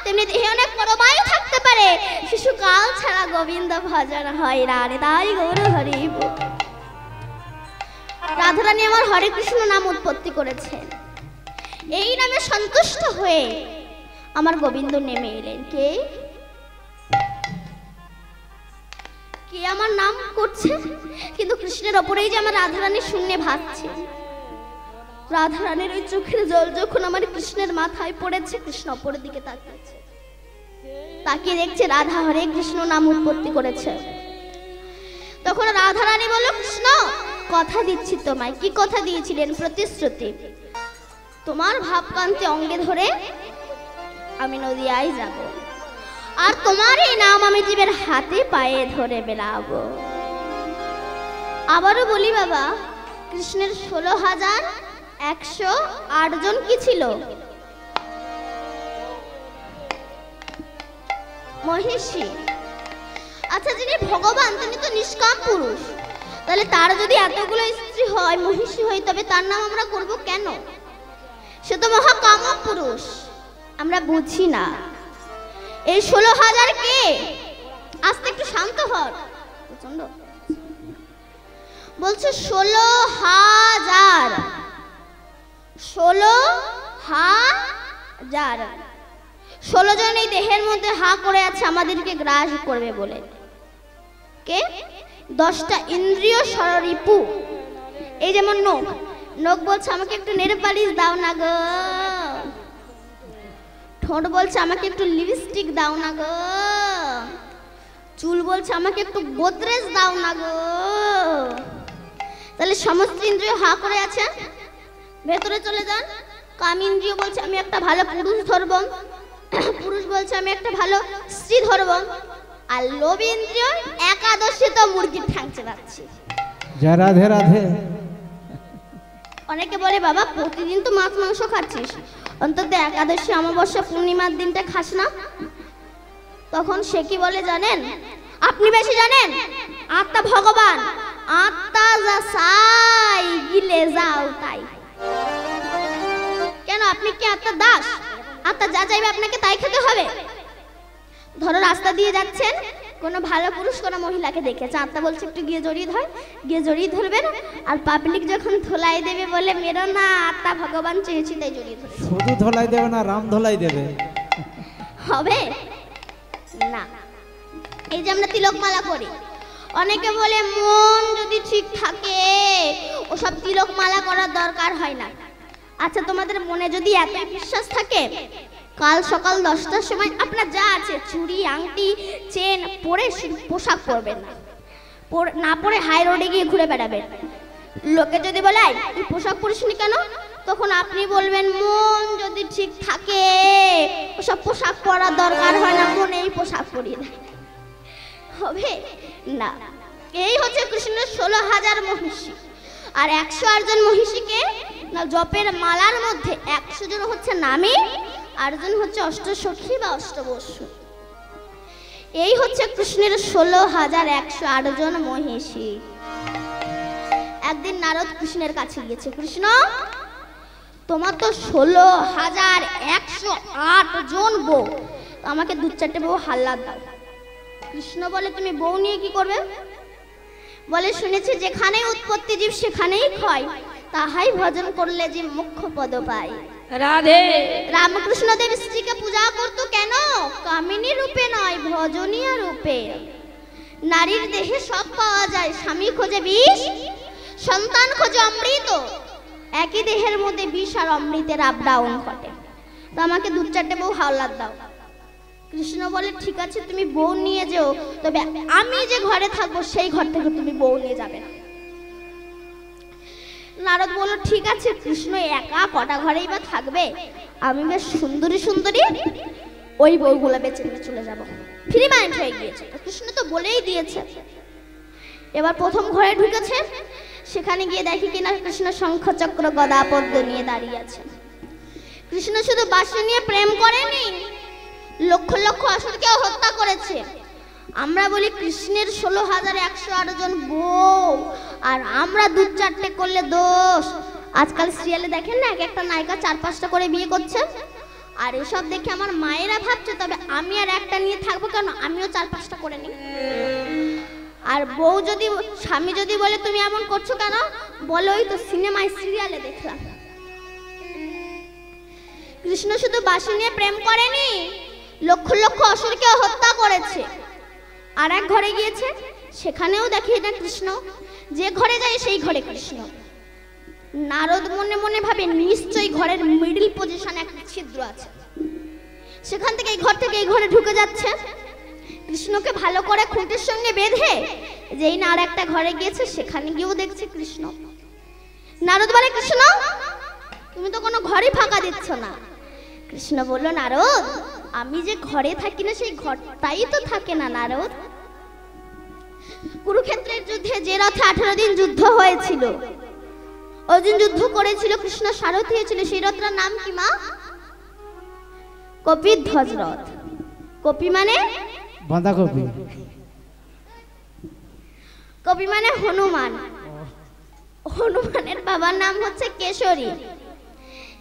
তেমনি দেহে অনেক পরমায়ু থাকতে পারে, শিশুকাল ছাড়া গোবিন্দ ভজন হয় না রে। তাই গৌর হরি রাধারানী আমার হরে কৃষ্ণ নাম উৎপত্তি করেছেন, এই নামে সন্তুষ্ট হয়ে আমার গোবিন্দ নেমে এলেন। কে কে আমার নাম করছে, কিন্তু কৃষ্ণের ওপরেই যে আমার রাধারানী শূন্যে ভাবছে। রাধারানীর ওই চোখের জল যখন আমার কৃষ্ণের মাথায় পড়েছে, কৃষ্ণ ওপরের দিকে তাকিয়েছে, তাকিয়ে দেখছে রাধা হরে কৃষ্ণ নাম উৎপত্তি করেছে। তখন রাধারানী বলল কৃষ্ণ কথা দিচ্ছি তোমায়। কি কথা দিয়েছিলেন? প্রতিশ্রুতি, তোমার ভাবকান্তি অঙ্গে ধরে আমি নদিয়ায় যাব, আর তোমার এই নাম আমি জীবের হাতে পায়ে ধরে বেড়াবো। আবারও বলি বাবা, কৃষ্ণের 16,108 জন কি ছিল? মহিষী। আচ্ছা যিনি ভগবান তিনি তো নিষ্কাম পুরুষ, তাহলে তার যদি এতগুলো স্ত্রী হয়, মহিষী হয়, তবে তার নাম আমরা করব কেন? সে তো মহাকাম পুরুষ, আমরা বুঝি না। এই 16,000 কে? আস্তে একটু শান্ত হন, প্রচন্ড বলছে 16,000, 16,000, 16 জন এই দেহের মধ্যে হা করে আছে আমাদেরকে গ্রাস করবে বলে। কে? 10টা ইন্দ্রিয় সররিপু। এই যেমন নখ, নখ বলছে আমাকে একটু নেল পালিশ দাও না গো, ঠোঁট বলছে আমাকে একটু লিপস্টিক দাও না গো, চুল বলছে আমাকে একটু গোদরেজ দাও না গো। তাহলে সমস্ত ইন্দ্রিয় হা করে আছে। ভেতরে চলে যান, কাম ইন্দ্রিয় বলছে আমি একটা ভালো পুরুষ ধরব, পুরুষ বলছে আমি একটা ভালো স্ত্রী ধরব, আর লোভ ইন্দ্রিয় একাদশী তো মুরগির ঠ্যাং চেবাচ্ছে। রাধে রাধে। অনেকে বলে বাবা প্রতিদিন তো মাছ মাংস খাচ্ছিস, অন্তত একাদশী অমাবস্যা পূর্ণিমার দিনটা খাস না। তখন সে কি বলে জানেন? আপনি বেশি জানেন, আত্মা ভগবান, আত্মা যা চাই গিলে যাও তাই। কেন আপনি কি আত্মা দাস? আত্মা যা চাইবে আপনাকে তাই খেতে হবে। ধরো রাস্তা দিয়ে যাচ্ছেন, কোনো ভালো পুরুষ কোনো মহিলাকে দেখেছে, আত্মা বলছে একটু গিয়ে জড়িয়ে ধর, গিয়ে জড়িয়ে ধরবেন, আর পাবলিক যখন ধোলাই দেবে বলে মেরো না, আত্মা ভগবান চেয়েছি তাই জড়িয়ে ধরে। শুধু ধোলাই দেবে না, রাম ধোলাই দেবে, হবে না। এই যে আমরা তিলকমালা করি, অনেকে বলে মন যদি ঠিক থাকে ওসব তিলকমালা করার দরকার হয় না। আচ্ছা তোমাদের মনে যদি এতই বিশ্বাস থাকে, কাল সকাল 10টার সময় আপনার যা আছে চুড়ি আংটি চেন পরে পোশাক পরবেন না, না পরে হাই রোডে গিয়ে ঘুরে বেড়াবেন। লোকে যদি বলে এই পোশাক পরিসনি কেন, তখন আপনি বলবেন মন যদি ঠিক থাকে ওসব পোশাক পরার দরকার হয় না, মনে এই পোশাক পরিয়ে দেয়। হবে না। এই হচ্ছে কৃষ্ণের 16,000 মহিষী। আর 108 জন মহিষীকে না জপের মালার মধ্যে 100 জন হচ্ছে নামে, আর জন হচ্ছে অষ্টসখী বা অষ্টবসু। এই হচ্ছে কৃষ্ণের 16,108 জন মহিষী। একদিন নারদ কৃষ্ণের কাছে গিয়েছে, কৃষ্ণ তোমার তো 16,108 জন বউ, আমাকে 2-4টে বউ হাল্লাদ দাও। কৃষ্ণ বলে তুমি বউ নিয়ে কি করবে? বলে শুনেছি যেখানেই উৎপত্তি জীব সেখানেই ক্ষয়, তাহাই ভজন করলে যে মুখ্য পদ পায়। রাধে। রামকৃষ্ণ দেব স্ত্রীকে পূজা করতো কেন? কামিনী রূপে নয়, ভজনীয় রূপে। নারীর দেহে সব পাওয়া যায়, স্বামী খোঁজে বিষ, সন্তান খোঁজে অমৃত, একই দেহের মধ্যে বিষ আর অমৃতের আপ ডাউন ঘটে। তো আমাকে 2-4টে বউ হাওলাত দাও। কৃষ্ণ বলে ঠিক আছে তুমি বউ নিয়ে যেও, তবে আমি যে ঘরে থাকবো সেই ঘর থেকে তুমি বউ নিয়ে যাবে না। নারদ বলল ঠিক আছে, কৃষ্ণ একা কটা ঘরেই বা থাকবে, আমি বেশ সুন্দরী সুন্দরী ওই বউগুলো বেছে নিয়ে চলে যাব। ফ্রি মাইন্ড হয়ে গিয়েছে, কৃষ্ণ তো বলেই দিয়েছে। এবার প্রথম ঘরে ঢুকেছে, সেখানে গিয়ে দেখি কিনা কৃষ্ণ শঙ্খ চক্র গদা পদ্ম নিয়ে দাঁড়িয়ে আছে। কৃষ্ণ শুধু বাঁশি নিয়ে প্রেম করেনি, লক্ষ লক্ষ অসুরকেও হত্যা করেছে। আমরা বলি কৃষ্ণের 16,108 জন বউ, আর আমরা 2-4টে করলে দোষ। আজকাল সিরিয়ালে দেখেন না, এক একটা নায়িকা 4-5টা করে বিয়ে করছে, আর এসব দেখে আমার মায়েরা ভাবছে তবে আমি আর একটা নিয়ে থাকবো কেন, আমিও 4-5টা করে নিই। আর বউ যদি, স্বামী যদি বলে তুমি এমন করছো কেন, বলে ওই তো সিনেমায় সিরিয়ালে দেখলাম। কৃষ্ণ শুধু বাঁশি নিয়ে প্রেম করেনি, লক্ষ লক্ষ অসুরকেও হত্যা করেছে। আর এক ঘরে গিয়েছে, সেখানেও দেখি না কৃষ্ণ, যে ঘরে যায় সেই ঘরে কৃষ্ণ। নারদ মনে মনে ভাবে নিশ্চয়ই ঘরের মিডল পজিশনে একটা ছিদ্র আছে, সেখান থেকে এই ঘর থেকে এই ঘরে ঢুকে যাচ্ছে। কৃষ্ণকে ভালো করে খুঁটির সঙ্গে বেঁধে যেই না আর একটা ঘরে গিয়েছে, সেখানে গিয়েও দেখছে কৃষ্ণ। নারদ বলে কৃষ্ণ তুমি তো কোনো ঘরই ফাঁকা দিচ্ছ না। কৃষ্ণ বলল নারদ আমি যে ঘরে থাকি না সেই ঘরটাই তো থাকে না নারদ। কুরুক্ষেত্রের যুদ্ধে যে রথে 18 দিন যুদ্ধ হয়েছিল, অর্জুন যুদ্ধ করেছিল, কৃষ্ণ সারথি হয়েছিল, সেই রথটার নাম কি মা? কপিধ্বজ রথ। কপি মানে বাঁধাকপি, কপি মানে হনুমান। হনুমানের বাবার নাম হচ্ছে কেশরী।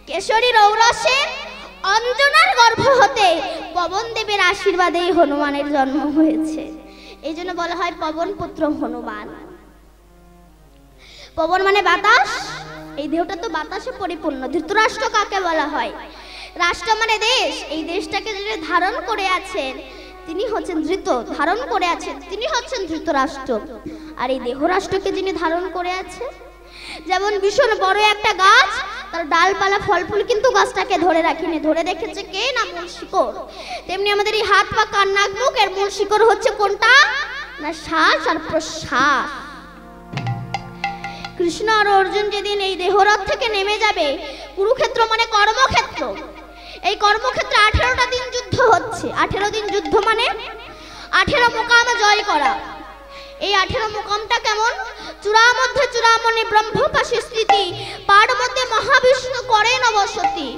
কেশরীর ঔরসে অঞ্জনার গর্ভ হতে পবন দেবের আশীর্বাদেই হনুমানের জন্ম হয়েছে, এই জন্য বলা হয় পবন পুত্র হনুমান। পবন মানে বাতাস, এই দেহটা তো বাতাসে পরিপূর্ণ। ধৃতরাষ্ট্র কাকে বলা হয়? রাষ্ট্র মানে দেশ, এই দেশটাকে যিনি ধারণ করে আছেন তিনি হচ্ছেন ধৃত, ধারণ করে আছেন তিনি হচ্ছেন ধৃতরাষ্ট্র। আর এই দেহ রাষ্ট্রকে যিনি ধারণ করে আছে, যেমন ভীষণ বড় একটা গাছ, তার ডালপালা ফল ফুল কিন্তু গাছটাকে ধরে রাখেনি, ধরে রেখেছে কে না মূল শিকড়। তেমনি আমাদের এই হাত পা কান নাক মুখ, এর মূল শিকড় হচ্ছে কোনটা না শ্বাস আর প্রশ্বাস। কৃষ্ণ আর অর্জুন যেদিন এই দেহরথ থেকে নেমে যাবে, কুরুক্ষেত্র মানে কর্মক্ষেত্র, এই কর্মক্ষেত্রে 18টা দিন যুদ্ধ হচ্ছে। 18 দিন যুদ্ধ মানে 18 মোকাম জয় করা। এই 18 মোকামটা কেমন? চূড়া মধ্যে চূড়ামণি ব্রহ্মপাশে স্থিতি, পাড় মধ্যে মহাবিষ্ণু করেন বসতি,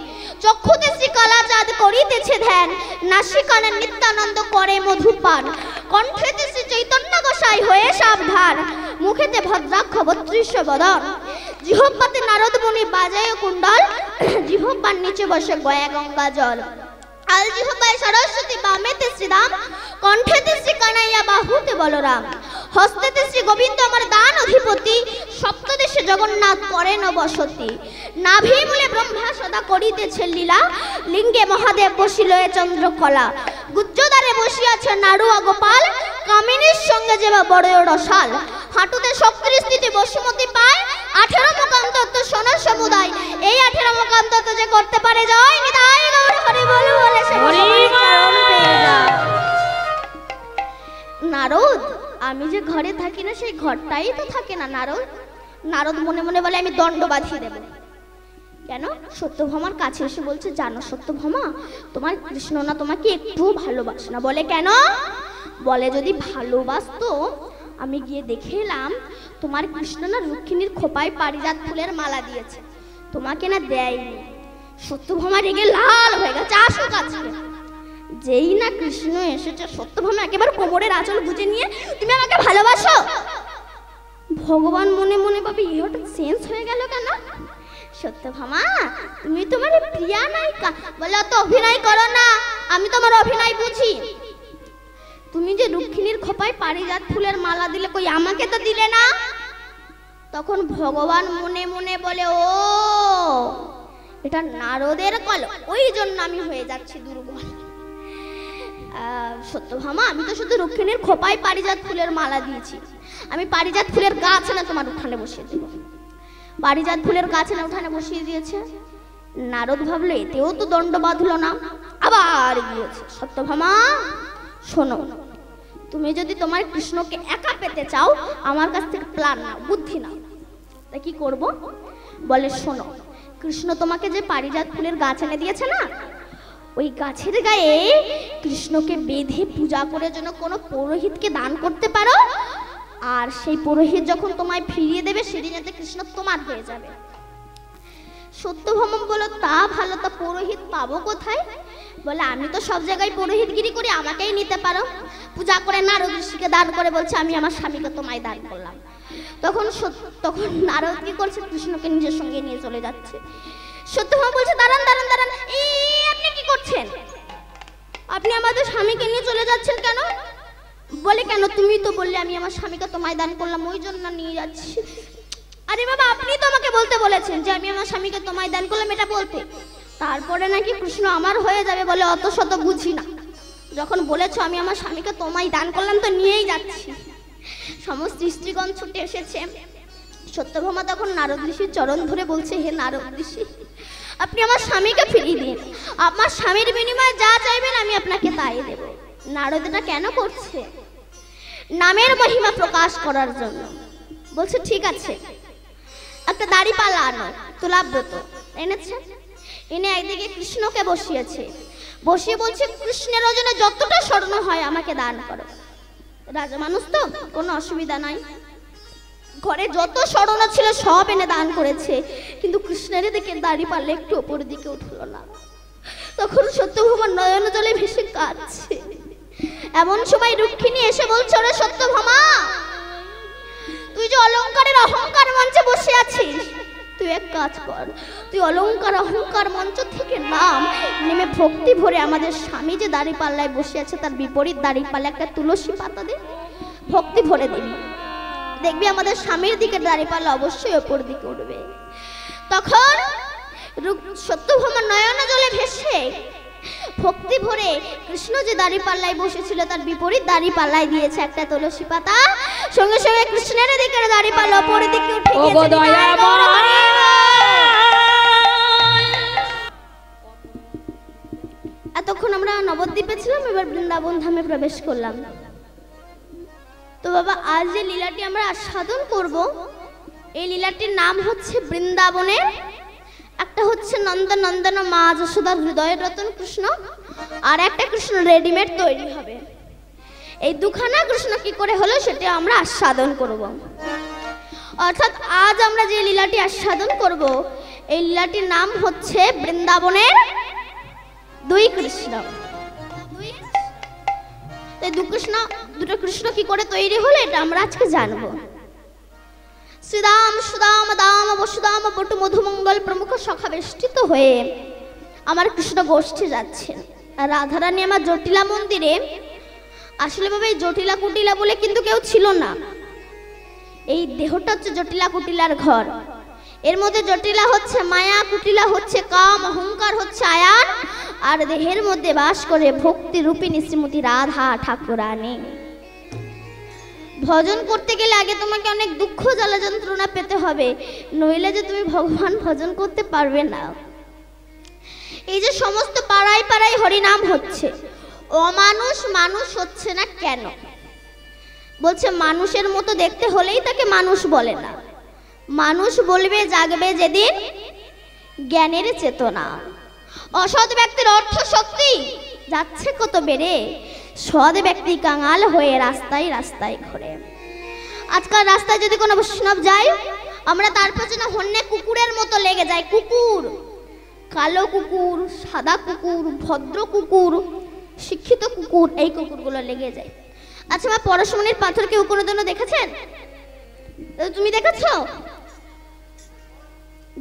চক্ষুতে শ্রী কালাচাঁদ করিতেছে ধ্যান, নাসিকানে নিত্যানন্দ করে মধুপান, কণ্ঠেতে শ্রী চৈতন্য গোসাই হয়ে সাবধান, মুখেতে ভদ্রাক্ষ 32 বদন, জিহ্বাতে নারদ মুনি বাজায় কুণ্ডল, জিহ্বার নিচে বসে গয়া গঙ্গা জল, আল জিহ্বায় সরস্বতী, বামেতে শ্রীরাম, কণ্ঠেতে শ্রী কানাইয়া, বাহুতে বলরাম, হস্তেতে শ্রী গোবিন্দ আমার দান অধিপতি, সপ্তদেশে জগন্নাথ করেন বসতি, নাভি মূলে ব্রহ্মা সদা করিতেছে লীলা, লিঙ্গে মহাদেব বসিলয়ে চন্দ্রকলা, গুজ্জদারে বসিয়াছে নাড়ুয়া গোপাল, কামিনীর সঙ্গে যেবা বড় রসাল, হাঁটুতে শক্তির স্থিতি বসুমতি পায়, 18 মোকাম তত্ত্ব সোনার সমুদায়, এই 18 মোকাম তত্ত্ব যে করতে পারে জয় নিতাই গৌর হরি বল বলে সে চরণ পেয়ে যায়। নারদ আমি যে ঘরে থাকি না সেই ঘরটাই তো থাকে না নারদ। নারদ মনে মনে বলে আমি দণ্ড বাঁধিয়ে দেব। কেন? সত্যভামার কাছে এসে বলছে জানো সত্যভামা তোমার কৃষ্ণ না তোমাকে একটু ভালোবাসে না। বলে কেন? বলে যদি ভালোবাসতো আমি গিয়ে দেখে এলাম তোমার কৃষ্ণ না রুক্মিণীর খোপায় পারিজাত ফুলের মালা দিয়েছে, তোমাকে না দেয়নি। সত্যভামা রেগে লাল হয়ে গেছে, আসুক আজকে। যেই না কৃষ্ণ এসেছে সত্যভামা একেবারে কোমরের আঁচল গুজে নিয়ে, তুমি আমাকে ভালোবাসো? ভগবান মনে মনে ভাবে এই হঠাৎ চেঞ্জ হয়ে গেল কেন? সত্যভামা তুমি তোমার প্রিয়া নায়িকা, বলে তো অভিনয় করো না, আমি তোমার অভিনয় বুঝি। তুমি যে রুক্মিণীর খোপায় পারিজাত ফুলের মালা দিলে, কই আমাকে তো দিলে না। তখন ভগবান মনে মনে বলে, ও এটা নারদের কল, ওই জন্য আমি হয়ে যাচ্ছি দুর্বল। সত্যভামা আমি তো শুধু রুক্মিণীর খোপায় পারিজাত ফুলের মালা দিয়েছি, আমি পারিজাত ফুলের গাছ না তোমার উঠানে বসিয়ে দেব। পারিজাত ফুলের গাছ না উঠানে বসিয়ে দিয়েছে। নারদ ভাবলো এতেও তো দণ্ড বাঁধলো না, আবার গিয়েছে। সত্যভামা শোনো, তুমি যদি তোমার কৃষ্ণকে একা পেতে চাও, আমার কাছ থেকে প্ল্যান নাও, বুদ্ধি নাও। তা কি করব? বলে শোনো, কৃষ্ণ তোমাকে যে পারিজাত ফুলের গাছ এনে দিয়েছে না, ওই গাছের গায়ে কৃষ্ণকে বেঁধে পূজা করে যেন কোনো পুরোহিতকে দান করতে পারো, আর সেই পুরোহিত যখন তোমায় ফিরিয়ে দেবে সেদিনেতে কৃষ্ণ তোমার হয়ে যাবে। সত্যভামা বলো তা ভালো, তা পুরোহিত পাবো কোথায়? বলে আমি তো সব জায়গায় পুরোহিতগিরি করি, আমাকেই নিতে পারো। পূজা করে নারদ ঋষিকে দান করে বলছে আমি আমার স্বামীকে তোমায় দান করলাম। তখন নারদ কি করছে? কৃষ্ণকে নিজের সঙ্গে নিয়ে চলে যাচ্ছে। সত্যভামা বলছে দাঁড়ান দাঁড়ান দাঁড়ান, এই আপনি কি করছেন? আপনি আমাদের স্বামীকে নিয়ে চলে যাচ্ছেন কেন? বলে কেন, তুমি তো বললে আমি আমার স্বামীকে তোমায় দান করলাম, ওই জন্য নিয়ে যাচ্ছি। আরে বাবা, আপনি তো আমাকে বলতে বলেছেন যে আমি আমার স্বামীকে তোমায় দান করলাম, এটা বলতে। তারপরে নাকি কৃষ্ণ আমার হয়ে যাবে বলে অত শত বুঝি না। যখন বলেছো আমি আমার স্বামীকে তোমায় দান করলাম, তো নিয়েই যাচ্ছি। সমস্ত স্ত্রীগণ ছুটে এসেছে। সত্যভামা তখন নারদ ঋষির চরণ ধরে বলছে, হে নারদ ঋষি, আপনি আমার স্বামীকে ফিরিয়ে দিন, আমার স্বামীর বিনিময়ে যা চাইবেন আমি আপনাকে তাই দেব। নারদ এটা কেন করছে? নামের মহিমা প্রকাশ করার জন্য। বলছে ঠিক আছে, একটা দাড়িপাল্লা আনো, তুলাব্রত এনেছে। এনে একদিকে কৃষ্ণকে বসিয়েছে, বসিয়ে বলছে কৃষ্ণের ওজনে যতটা স্বর্ণ হয় আমাকে দান করো। রাজা মানুষ তো, কোনো অসুবিধা নাই। ঘরে যত স্বর্ণ ছিল সব এনে দান করেছে, কিন্তু কৃষ্ণের দিকে দাড়িপাল্লা একটু ওপরের দিকে উঠলো না। তখন সত্যভামা নয়ন জলে ভেসে কাঁদছে। এমন সময় রুক্মিণী এসে বলছে, ওরে সত্যভামা, তুই যে অলংকারের অহংকার মঞ্চে বসে আছিস, তুই এক কাজ কর, তুই অলংকার অহংকার মঞ্চ থেকে নেমে ভক্তি ভরে আমাদের স্বামী যে দাড়িপাল্লায় বসে আছে তার বিপরীত দাড়িপাল্লা একটা তুলসী পাতা দে, ভক্তি ভরে দিবি, দেখবি আমাদের স্বামীর দিকে দাড়িপাল্লা অবশ্যই ওপর দিকে উঠবে। তখন সত্যভামা নয়ন জলে ভেসে ভক্তি ভরে কৃষ্ণ যে দাড়িপাল্লায় বসেছিল তার বিপরীত দাড়িপাল্লায় দিয়েছে একটা তুলসী পাতা। সঙ্গে সঙ্গে কৃষ্ণের দিকে দাড়িপাল্লা ওপরের দিকে উঠে গেছে। এতক্ষণ আমরা নবদ্বীপে ছিলাম, এবার বৃন্দাবন ধামে প্রবেশ করলাম। তো বাবা, আজ যে লীলাটি আমরা আস্বাদন করব, এই লীলাটির নাম হচ্ছে বৃন্দাবনের। একটা হচ্ছে নন্দনন্দন মা যশোদার হৃদয়ের রতন কৃষ্ণ, আর একটা কৃষ্ণ রেডিমেড তৈরি হবে। এই দুখানা কৃষ্ণ কি করে হলো সেটা আমরা আস্বাদন করব। অর্থাৎ আজ আমরা যে লীলাটি আস্বাদন করব, এই লীলাটির নাম হচ্ছে বৃন্দাবনের দুই কৃষ্ণ। দুটো কৃষ্ণ কি করে তৈরি হলো এটা আমরা আজকে জানবো। শ্রীদাম সুদাম দাম বসুদাম বটু মধুমঙ্গল প্রমুখ সখা বেষ্টিত হয়ে আমার কৃষ্ণ গোষ্ঠী যাচ্ছেন। আর রাধারানী আমার জটিলা মন্দিরে, আসলে বাবা এই জটিলা কুটিলা বলে কিন্তু কেউ ছিল না, এই দেহটা হচ্ছে জটিলা কুটিলার ঘর। এর মধ্যে জটিলা হচ্ছে মায়া, কুটিলা হচ্ছে কাম, অহংকার হচ্ছে আয়ান, আর দেহের মধ্যে বাস করে ভক্তি রূপিণী শ্রীমতী রাধা ঠাকুরানী। ভজন করতে গেলে আগে তোমাকে অনেক দুঃখ জ্বালা যন্ত্রণা পেতে হবে, নইলে যে তুমি ভগবান ভজন করতে পারবে না। এই যে সমস্ত পাড়ায় পাড়ায় হরিনাম হচ্ছে, অমানুষ মানুষ হচ্ছে না কেন? বলছে মানুষের মতো দেখতে হলেই তাকে মানুষ বলে না, মানুষ বলবে জাগবে যেদিন জ্ঞানের চেতনা। অসৎ ব্যক্তির অর্থ শক্তি যাচ্ছে কত বেড়ে, সৎ ব্যক্তি কাঙাল হয়ে রাস্তায় রাস্তায় ঘোরে। আজকাল রাস্তায় যদি কোনো বৈষ্ণব যায়, আমরা তার পেছনে হন্যে কুকুরের মতো লেগে যাই। কুকুর, কালো কুকুর, সাদা কুকুর, ভদ্র কুকুর, কুকুর, এই কুকুরগুলো লেগে যায়। আচ্ছা মা, পরশমণির পাথর কেউ কোনোদিনও দেখেছেন? তুমি দেখেছো?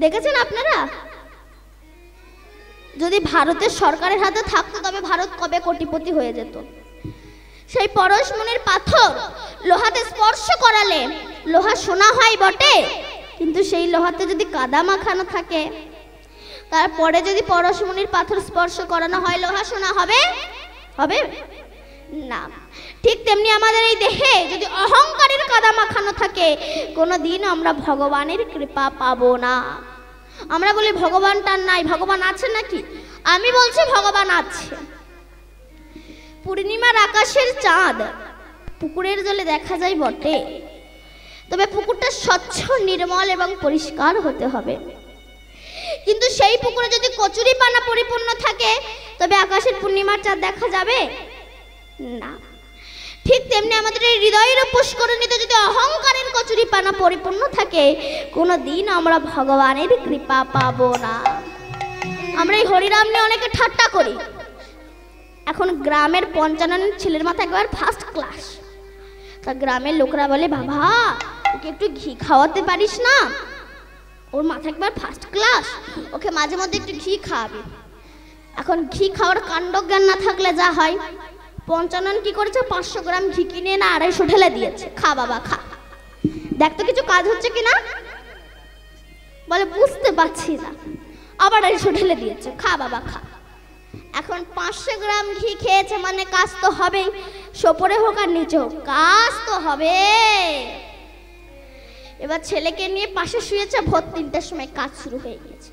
দেখেছেন আপনারা? যদি ভারতের সরকারের হাতে থাকতো তবে ভারত কবে কোটিপতি হয়ে যেত। সেই পরশমণির পাথর লোহাতে স্পর্শ করালে লোহা সোনা হয় বটে, কিন্তু সেই লোহাতে যদি কাদা মাখানো থাকে, তারপরে যদি পরশমণির পাথর স্পর্শ করানো হয়, লোহা সোনা হবে? হবে না। ঠিক তেমনি আমাদের এই দেহে যদি অহংকারের কাদা মাখানো থাকে, কোনোদিন আমরা ভগবানের কৃপা পাবো না। আমরা বলি ভগবানটা নাই, ভগবান আছে নাকি? আমি বলছি ভগবান আছে। পূর্ণিমার আকাশের চাঁদ পুকুরের জলে দেখা যায় বটে, তবে পুকুরটা স্বচ্ছ, নির্মল এবং পরিষ্কার হতে হবে। কিন্তু সেই পুকুরে যদি কচুরি পানা পরিপূর্ণ থাকে, তবে আকাশের পূর্ণিমার চাঁদ দেখা যাবে না। ঠিক তেমনি আমাদের এই হৃদয়ের পুষ্করিণীতে যদি অহংকারের কচুরি পানা পরিপূর্ণ থাকে, কোনোদিন আমরা ভগবানের কৃপা পাবো না। আমরা এই হরিনাম নিয়ে অনেকে ঠাট্টা করি। এখন গ্রামের 55 ছেলের মাথা একবার ফার্স্ট ক্লাস। তা গ্রামের লোকরা বলে, বাবা ওকে একটু ঘি খাওয়াতে পারিস না, ওর মাথা একবার ফার্স্ট ক্লাস, ওকে মাঝে মধ্যে একটু ঘি খাওয়াবি। এখন ঘি খাওয়ার কাণ্ড জ্ঞান না থাকলে যা হয়, 55 কি করেছে, 500 গ্রাম ঘি কিনে না 250 ঢেলে দিয়েছে, খা বাবা খা, দেখ তো কিছু কাজ হচ্ছে কিনা। বলে বুঝতে পারছি না, আবার 250 ঢেলে দিয়েছে, খা বাবা খা। এখন 500 গ্রাম ঘি খেয়েছে মানে কাজ তো হবেই, সোপরে হোক আর নিচে হোক, কাজ তো হবে। এবার ছেলেকে নিয়ে পাশে শুয়েছে, ভোর 3টের সময় কাজ শুরু হয়ে গেছে।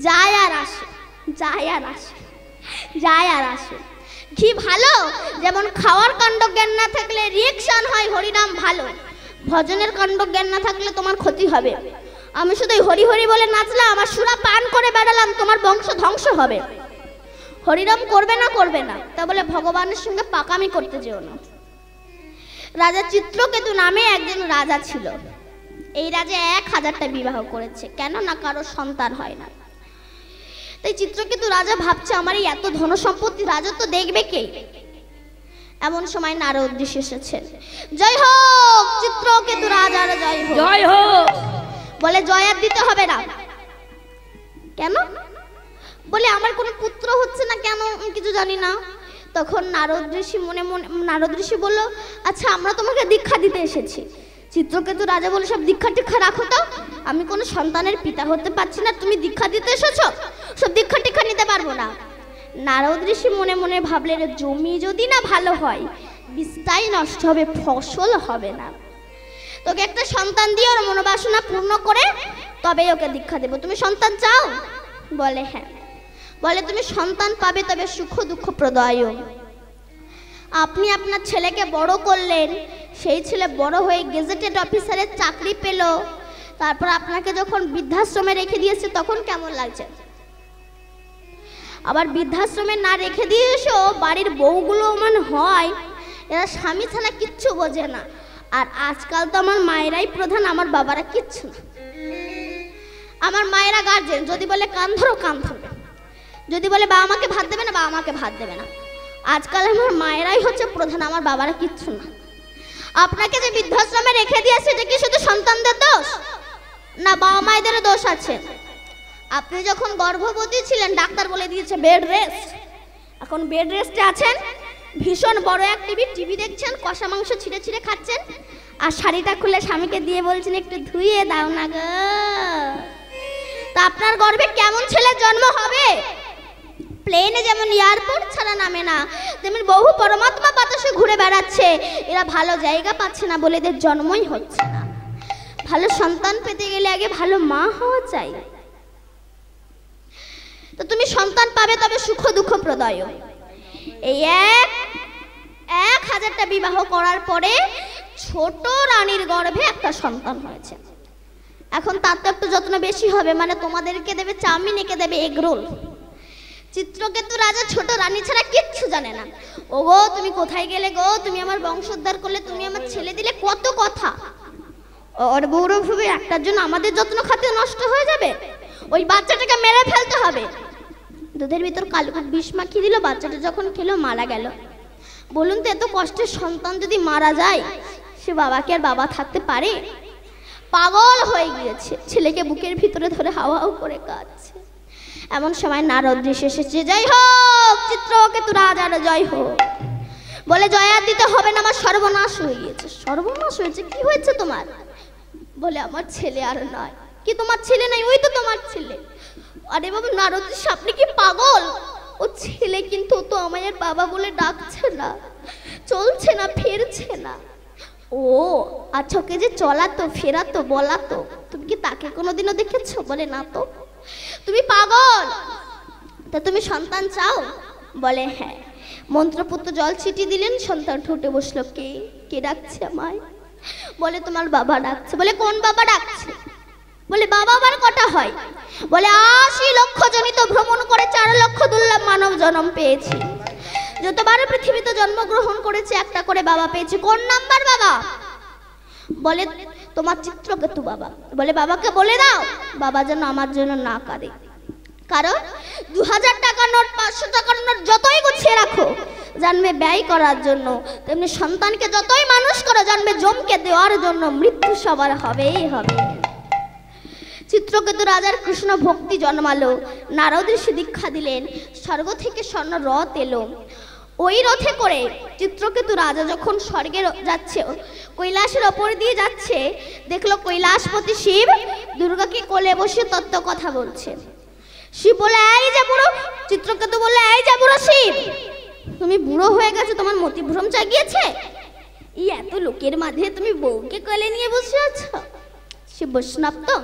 যায় আর আসে, যায় আর আসে, যায় আর আসে। ঘি ভালো, যেমন খাওয়ার কাণ্ড জ্ঞান না থাকলে রিয়েকশন হয়, হরিনাম ভালো, ভজনের কাণ্ড জ্ঞান না থাকলে তোমার ক্ষতি হবে। আমি শুধু হরি হরি বলে নাচলাম, আমার সুরা পান করে বেড়ালাম, তোমার বংশ ধ্বংস হবে। হরিনাম করবে না, করবে না, তা বলে ভগবানের সঙ্গে পাকামি করতে যেও না। রাজা চিত্রকেতু নামে একজন রাজা ছিল। এই রাজা 1000টা বিবাহ করেছে, কেন না কারো সন্তান হয় না। তাই চিত্রকেতু রাজা ভাবছে, আমার এই এত ধন সম্পত্তি রাজত্ব দেখবে কে? এমন সময় নারদ ঋষি এসেছেন। জয় হোক চিত্রকেতু রাজার জয় হোক, জয় হোক। বলে জয় আর দিতে হবে না। কেন? বলে আমার কোনো পুত্র হচ্ছে না, কেন কিছু জানি না। তখন নারদ ঋষি বলল, আচ্ছা আমরা তোমাকে দীক্ষা দিতে এসেছি। চিত্রকেতু রাজা বলে, সব দীক্ষা টিক্ষা রাখো তো, আমি কোনো সন্তানের পিতা হতে পারছি না, তুমি দীক্ষা দিতে এসেছো, সব দীক্ষা টিক্ষা নিতে পারবো না। নারদ ঋষি মনে মনে ভাবলেন, জমি যদি না ভালো হয়, বীজটাই নষ্ট হবে, ফসল হবে না। তোকে একটা সন্তান দিয়ে ওর মনোবাসনা পূর্ণ করে তবে ওকে দীক্ষা দেবো। তুমি সন্তান চাও? বলে হ্যাঁ। বলে তুমি সন্তান পাবে, তবে সুখ দুঃখ প্রদায়। আপনি আপনার ছেলেকে বড় করলেন, সেই ছেলে বড় হয়ে গেজেটেড অফিসারের চাকরি পেল, তারপর আপনাকে যখন বৃদ্ধাশ্রমে রেখে দিয়েছে তখন কেমন লাগছে? আবার বৃদ্ধাশ্রমে না রেখে দিয়ে এসো, বাড়ির বউগুলো মনে হয় এরা স্বামী ছাড়া কিচ্ছু বোঝে না। আর আজকাল তো আমার মায়েরাই প্রধান, আমার বাবারা কিচ্ছু না। আমার মায়েরা গার্জেন, যদি বলে কান ধরো কান ধরবে, যদি বলে বাবা মাকে ভাত দেবে না, বাবা মাকে ভাত দেবে না। আজকাল আমার মায়েরাই হচ্ছে প্রধান, আমার বাবারা কিচ্ছু না। আপনাকে যে বৃদ্ধাশ্রমে রেখে দিয়েছে, এটা কি শুধু সন্তানদের দোষ না, বাবা মায়েদেরও দোষ আছে? আপনি যখন গর্ভবতী ছিলেন, ডাক্তার বলে দিয়েছে বেড রেস্ট। এখন বেড রেস্টে আছেন, ভীষণ বড় এক টিভি দেখছেন, কষা মাংস ছিঁড়ে ছিঁড়ে খাচ্ছেন, আর শাড়িটা খুলে স্বামীকে দিয়ে বলছেন একটু ধুয়ে দাও না গো। তা আপনার গর্ভে কেমন ছেলের জন্ম হবে? প্লেনে যেমন এয়ারপোর্ট ছাড়া নামে না, তেমনি বহু পরমাত্মা বাতাসে ঘুরে বেড়াচ্ছে, এরা ভালো জায়গা পাচ্ছে না বলে এদের জন্মই হচ্ছে না। ভালো সন্তান পেতে গেলে আগে ভালো মা হওয়া চাই। তো তুমি সন্তান পাবে, তবে সুখ দুঃখ প্রদায়। এই 1000টা বিবাহ করার পরে ছোট রানীর গর্ভে একটা সন্তান হয়েছে। এখন তার তো একটু যত্ন বেশি হবে, মানে তোমাদেরকে দেবে চাউমিন, একে দেবে এগ রোল। চিত্রকেতু রাজা ছোট রানী ছাড়া কিচ্ছু জানে না। ও গো তুমি কোথায় গেলে গো, তুমি আমার বংশোদ্ধার করলে, তুমি আমার ছেলে দিলে, কত কথা। ওর গৌরবভাবে একটার জন্য আমাদের যত্ন খাতে নষ্ট হয়ে যাবে, ওই বাচ্চাটাকে মেরে ফেলতে হবে। দুধের ভিতর কালকুট বিষ মাখিয়ে দিল, বাচ্চাটা যখন খেলো মারা গেল। বলুন তো, এত কষ্টের সন্তান যদি মারা যায়, সে বাবাকে আর বাবা থাকতে পারে? পাগল হয়ে গিয়েছে, ছেলেকে বুকের ভিতরে ধরে হাওয়া করে কাঁদছে। এমন সময় নারদ ঋষি এসেছে। জয় হোক চিত্রকেতু রাজার জয় হোক। বলে জয় আর দিতে হবে না, আমার সর্বনাশ হয়ে গিয়েছে। সর্বনাশ হয়েছে? কি হয়েছে তোমার? বলে আমার ছেলে আর নয়। কি তোমার ছেলে নাই? ওই তো তোমার ছেলে। আরে বাবা নারদ ঋষি, আপনি কি পাগল? ও ছেলে, কিন্তু ও তো আমায় আর বাবা বলে ডাকছে না, চলছে না, ফিরছে না। ও আচ্ছা, ওকে যে চলাতো, ফেরাতো, বলাতো, তুমি কি তাকে কোনোদিনও দেখেছো? বলে না তো। তুমি পাগল। তা তুমি সন্তান চাও? বলে হ্যাঁ। মন্ত্রপুত্র জল ছিটিয়ে দিলেন, সন্তান ঠোঁটে বসলো। কে কে ডাকছে আমায়? বলে তোমার বাবা ডাকছে। বলে কোন বাবা ডাকছে? বলে বাবা আবার কটা হয়? বলে ৮০ লক্ষ জনিত ভ্রমণ করে ৪ লক্ষ দুর্লভ মানব জন্ম পেয়েছি। যতবার পৃথিবীতে জন্মগ্রহণ করেছে একটা করে বাবা পেয়েছি। কোন নাম্বার বাবা? বলে তোমার চিত্রকেতু বাবা। বলে বাবাকে বলে দাও বাবা যেন আমার জন্য না কাঁদে। কারণ ২০০০ টাকার নোট, ৫০০ টাকার নোট যতই গুছিয়ে রাখো জানবে ব্যয় করার জন্য, তেমনি সন্তানকে যতই মানুষ করো জানবে জমকে দেওয়ার জন্য। মৃত্যু সবার হবেই হবে। চিত্রকেতু রাজার কৃষ্ণ ভক্তি জন্মালো। নারদ ঋষি দীক্ষা দিলেন। স্বর্গ থেকে স্বর্ণ রথ এলো। ওই রথে করে চিত্রকেতু রাজা যখন স্বর্গে যাচ্ছে, কৈলাসের ওপর দিয়ে যাচ্ছে, দেখলো কৈলাসপতি শিব দুর্গাকে কোলে বসে তত্ত্ব কথা বলছে। শিব বলে এই যে বুড়ো। চিত্রকেতু বললে এই যে বুড়ো শিব, তুমি বুড়ো হয়ে গেছো, তোমার মতিভ্রম জাগিয়েছে? এই এত লোকের মাঝে তুমি বউকে কোলে নিয়ে বসে আছো? শিব বৈষ্ণব তো,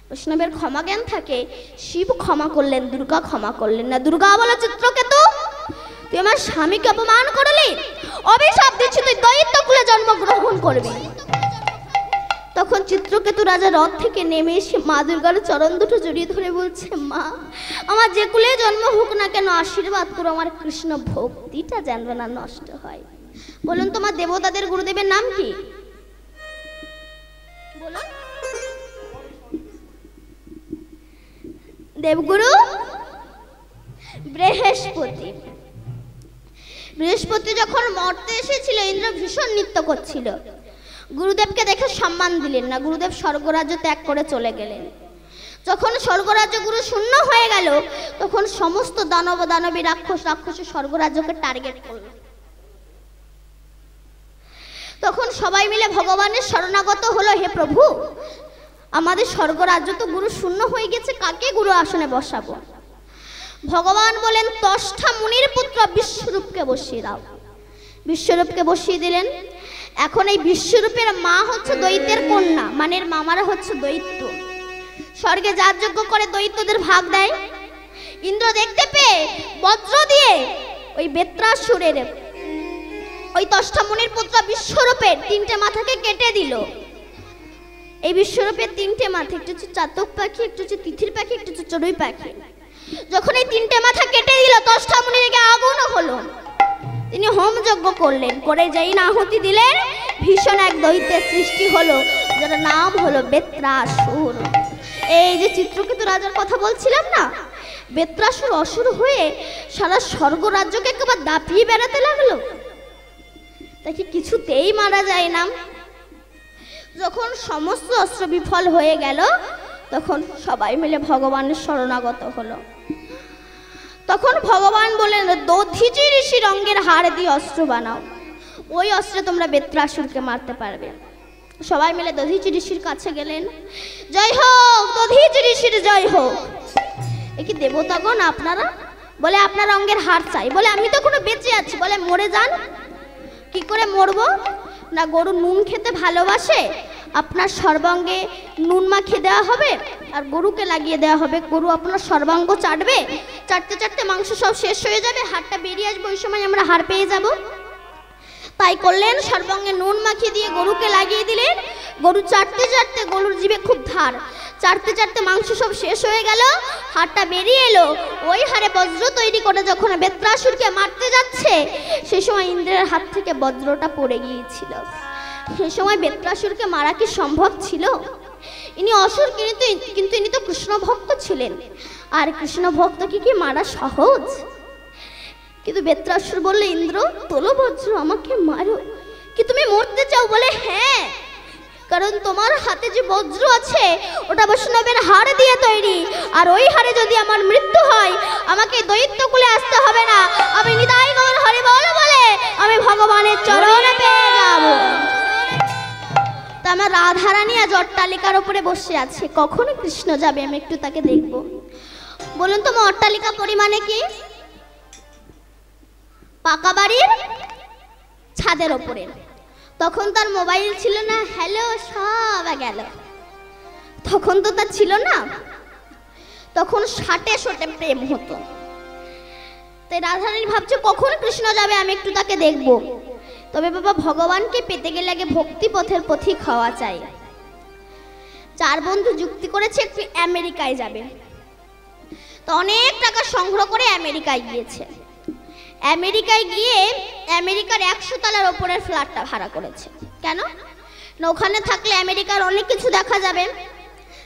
বৈষ্ণবের ক্ষমা জ্ঞান থাকে। শিব ক্ষমা করলেন, দুর্গা ক্ষমা করলেন না। দুর্গা বলে চিত্রকেতু, তুই আমার স্বামীকে অপমান করলি, অভিশাপ দিচ্ছি তুই দৈত্য কুলে জন্মগ্রহণ করবি। তখন চিত্রকেতু রাজা রথ থেকে নেমে এসে মা দুর্গার চরণ দুটো জড়িয়ে ধরে বলছে, মা আমার যে কুলে জন্ম হোক না কেন আশীর্বাদ করো, আমার কৃষ্ণ ভক্তিটা জানবে না নষ্ট হয়। বলুন তোমার দেবতাদের গুরুদেবের নাম কি? বলুন। দেবগুরু বৃহস্পতি। বৃহস্পতি যখন মর্তে এসেছিল, ইন্দ্র ভীষণ নৃত্য করছিল। গুরুদেবকে দেখে সম্মান দিলেন না। গুরুদেব স্বর্গরাজ্য ত্যাগ করে চলে গেলেন। যখন স্বর্গরাজ্য গুরু শূন্য হয়ে গেল, তখন সমস্ত দানব দানবী রাক্ষসী স্বর্গরাজ্যকে টার্গেট করল। তখন সবাই মিলে ভগবানের শরণাগত হলো, হে প্রভু আমাদের স্বর্গরাজ্য তো গুরু শূন্য হয়ে গেছে, কাকে গুরু আসনে বসাবো? ভগবান বলেন তষ্ঠা মুনির পুত্র বিশ্বরূপকে বসিয়ে দাও। বিশ্বরূপকে বসিয়ে দিলেন। এখন এই বিশ্বরূপের মা হচ্ছে দৈত্যের কন্যা, মানে মামারা হচ্ছে দৈত্য। স্বর্গে যার যজ্ঞ করে দৈত্যদের ভাগ দেয়। ইন্দ্র দেখতে পেয়ে বজ্র দিয়ে ওই বেত্রাসুরের ওই তষ্ঠা মুনির পুত্র বিশ্বরূপের 3টে মাথাকে কেটে দিল। এই বিশ্বরূপের 3টে মাথা, একটু হচ্ছে চাতক পাখি, একটু হচ্ছে তিথির পাখি, একটু হচ্ছে চড়ুই পাখি। যখন এই 3টে মাথা কেটে দিল, তষ্ঠা মুনির দিকে আগুন হলো। তিনি হোম যজ্ঞ করলেন, করে যেই না আহুতি দিলেন, ভীষণ এক দৈত্যের সৃষ্টি হলো, যার নাম হলো বেত্রাসুর। এই যে চিত্রকেতু রাজার কথা বলছিলাম না, বেত্রাসুর অসুর হয়ে সারা স্বর্গ রাজ্যকে একবার দাপিয়ে বেড়াতে লাগলো। তাকে কিছুতেই মারা যায় না। যখন সমস্ত অস্ত্র বিফল হয়ে গেল, তখন সবাই মিলে ভগবানের শরণাগত হলো। তখন ভগবান বললেন, দধিচি ঋষির অঙ্গের হাড় দিয়ে অস্ত্র বানাও, ওই অস্ত্রে তোমরা বেত্রাসুরকে মারতে পারবে। সবাই মিলে দধিচি ঋষির কাছে গেলেন। জয় হোক দধিচি ঋষির জয় হোক। এ কি দেবতাগণ আপনারা? বলে আপনার অঙ্গের হাড় চাই। বলে আমি তো কোনো বেঁচে আছি। বলে মরে যান। কি করে মরবো? না গরু নুন খেতে ভালোবাসে, আপনার সর্বাঙ্গে নুন মাখিয়ে দেওয়া হবে আর গরুকে লাগিয়ে দেওয়া হবে। গরু আপনার সর্বাঙ্গ চাটবে, চাটতে চাটতে মাংস সব শেষ হয়ে যাবে, হাড়টা বেরিয়ে আসবে, ওই সময় আমরা হাড় পেয়ে যাব। তাই করলেন, সর্বাঙ্গে নুন মাখিয়ে দিয়ে গরুকে লাগিয়ে দিলেন। গরু চাটতে চাটতে, গরুর জিভে খুব ধার, চাটতে চাটতে মাংস সব শেষ হয়ে গেল, হাড়টা বেরিয়ে এলো। ওই হাড়ে বজ্র তৈরি করে যখন বেত্রাসুরকে মারতে যাচ্ছে, সে সময় ইন্দ্রের হাত থেকে বজ্রটা পড়ে গিয়েছিল। সে সময় বেত্রাসুরকে মারা কি সম্ভব ছিল? ইনি অসুর, কিন্তু ইনি তো কৃষ্ণ ভক্ত ছিলেন, আর কৃষ্ণ ভক্তকে কি মারা সহজ? কিন্তু বেত্রাসুর বললে, ইন্দ্র তোলো বজ্র, আমাকে মারো। কি তুমি মরতে চাও? বলে হ্যাঁ, কারণ তোমার হাতে যে বজ্র আছে ওটা বৈষ্ণবের হাড় দিয়ে তৈরি, আর ওই হাড়ে যদি আমার মৃত্যু হয় আমাকে দৈত্য কুলে আসতে হবে না, আমি নিতাই গৌর হরি বল বলে আমি ভগবানের চরণে পেয়ে যাব। তা আমার রাধারানী আজ অট্টালিকার উপরে বসে আছে, কখন কৃষ্ণ যাবে আমি একটু তাকে দেখব। বলুন তো অট্টালিকা পরিমাণে কি? পাকা বাড়ির ছাদের ওপরে। তখন তার মোবাইল ছিল না, হ্যালো সব গেল, তখন তো তার ছিল না, তখন ষাটে প্রেম হতো। তাই রাধারানী ভাবছে কখন কৃষ্ণ যাবে আমি একটু তাকে দেখব। তবে বাবা, ভগবানকে পেতে গেলে আগে ভক্তি পথের পথিক হওয়া চাই। চার বন্ধু যুক্তি করেছে একটু আমেরিকায় যাবে, তো অনেক টাকা সংগ্রহ করে আমেরিকায় গিয়েছে। আমেরিকায় গিয়ে আমেরিকার 100 তলার ওপরের ফ্ল্যাটটা ভাড়া করেছে। কেন না, ওখানে থাকলে আমেরিকার অনেক কিছু দেখা যাবে।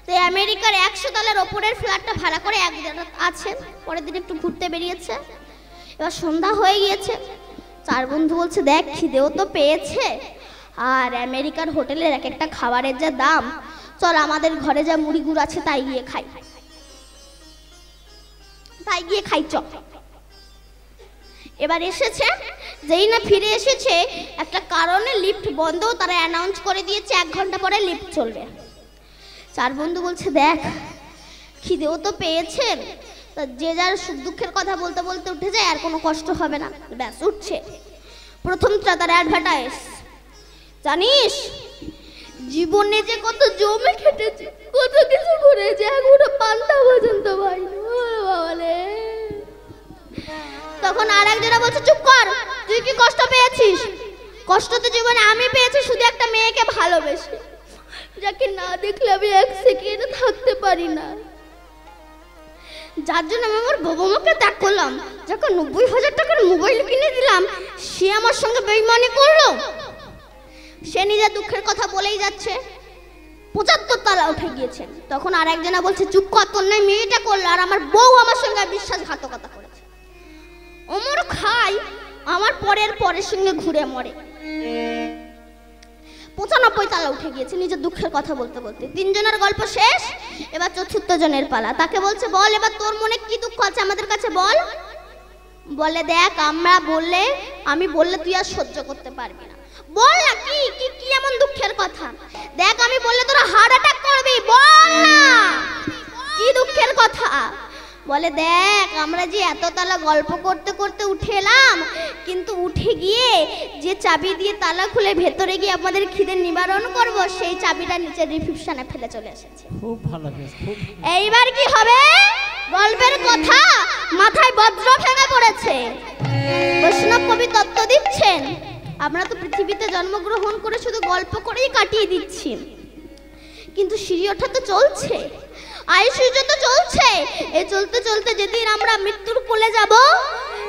তো আমেরিকার 100 তলার ওপরের ফ্ল্যাটটা ভাড়া করে একদিন আছে, পরের দিন একটু ঘুরতে বেরিয়েছে। এবার সন্ধ্যা হয়ে গিয়েছে, চার বন্ধু বলছে দেখ খিদেও তো পেয়েছে, আর আমেরিকার হোটেলের এক একটা খাবারের যা দাম, চল আমাদের ঘরে যা মুড়ি গুড় আছে তাই গিয়ে খাই চল। এবার এসেছে, যেই না ফিরে এসেছে একটা কারণে লিফট বন্ধ, তারা অ্যানাউন্স করে দিয়েছে 1 ঘন্টা পরে লিফট চলবে। চার বন্ধু বলছে দেখ খিদেও তো পেয়েছে, তা যে যার সুখ দুঃখের কথা বলতে বলতে উঠে যায়, আর কোনো কষ্ট হবে না। ব্যাস উঠছে, প্রথমটা তার অ্যাডভার্টাইজ, জানিস জীবনে যে কত জমে খেটেছে, কত কিছু করেছে, এখনো পান্তা পর্যন্ত ভাই। তখন আর একজনা বলছে চুপ কর, তুই কি কষ্ট পেয়েছিস? কষ্ট তো জীবনে আমি পেয়েছি, শুধু একটা মেয়েকে ভালোবেসে, যাকে না দেখলে আমি 1 সেকেন্ড থাকতে পারি না, যার জন্য আমি আমার বাবা মাকে ত্যাগ করলাম, যাকে 90,000 টাকার মোবাইল কিনে দিলাম, সে আমার সঙ্গে বেইমানি করলো। সে নিজের দুঃখের কথা বলেই যাচ্ছে, 75 তলা উঠে গিয়েছে। তখন আর একজনা বলছে চুপ কর, তোর নাই মেয়েটা করলো, আর আমার বউ আমার সঙ্গে বিশ্বাসঘাতকতা করেছে। অমর খাই আমার পরের সঙ্গে ঘুরে মরে। 95 তলা উঠে গিয়েছে নিজের দুঃখের কথা বলতে বলতে। 3 জনের গল্প শেষ, এবার 4র্থ জনের পালা। তাকে বলছে বল এবার তোর মনে কি দুঃখ আছে আমাদের কাছে বল। বলে দেখ আমি বললে তুই আর সহ্য করতে পারবি না, বল না কি কি কি এমন দুঃখের কথা। দেখ আমি বললে তোরা হার্ট অ্যাটাক করবি, বল না কি দুঃখের কথা। বলে দেখ আমরা যে এত তালা গল্প করতে করতে উঠে এলাম, কিন্তু উঠে গিয়ে যে চাবি দিয়ে তালা খুলে ভেতরে গিয়ে আমাদের খিদের নিবারণ করব, সেই চাবিটা নিচে রিসেপশনে ফেলে চলে এসেছে। খুব ভালো বেশ, খুব এইবার কি হবে? গল্পের কথা মাথায় বজ্র ভেঙে পড়েছে। বৈষ্ণব কবি তত্ত্ব দিচ্ছেন, আমরা তো পৃথিবীতে জন্মগ্রহণ করে শুধু গল্প করেই কাটিয়ে দিচ্ছি, কিন্তু সিঁড়ি ওঠা তো চলছে, আয়ুষ্য তো চলছে। এই চলতে চলতে যেদিন আমরা মৃত্যুর কোলে যাব,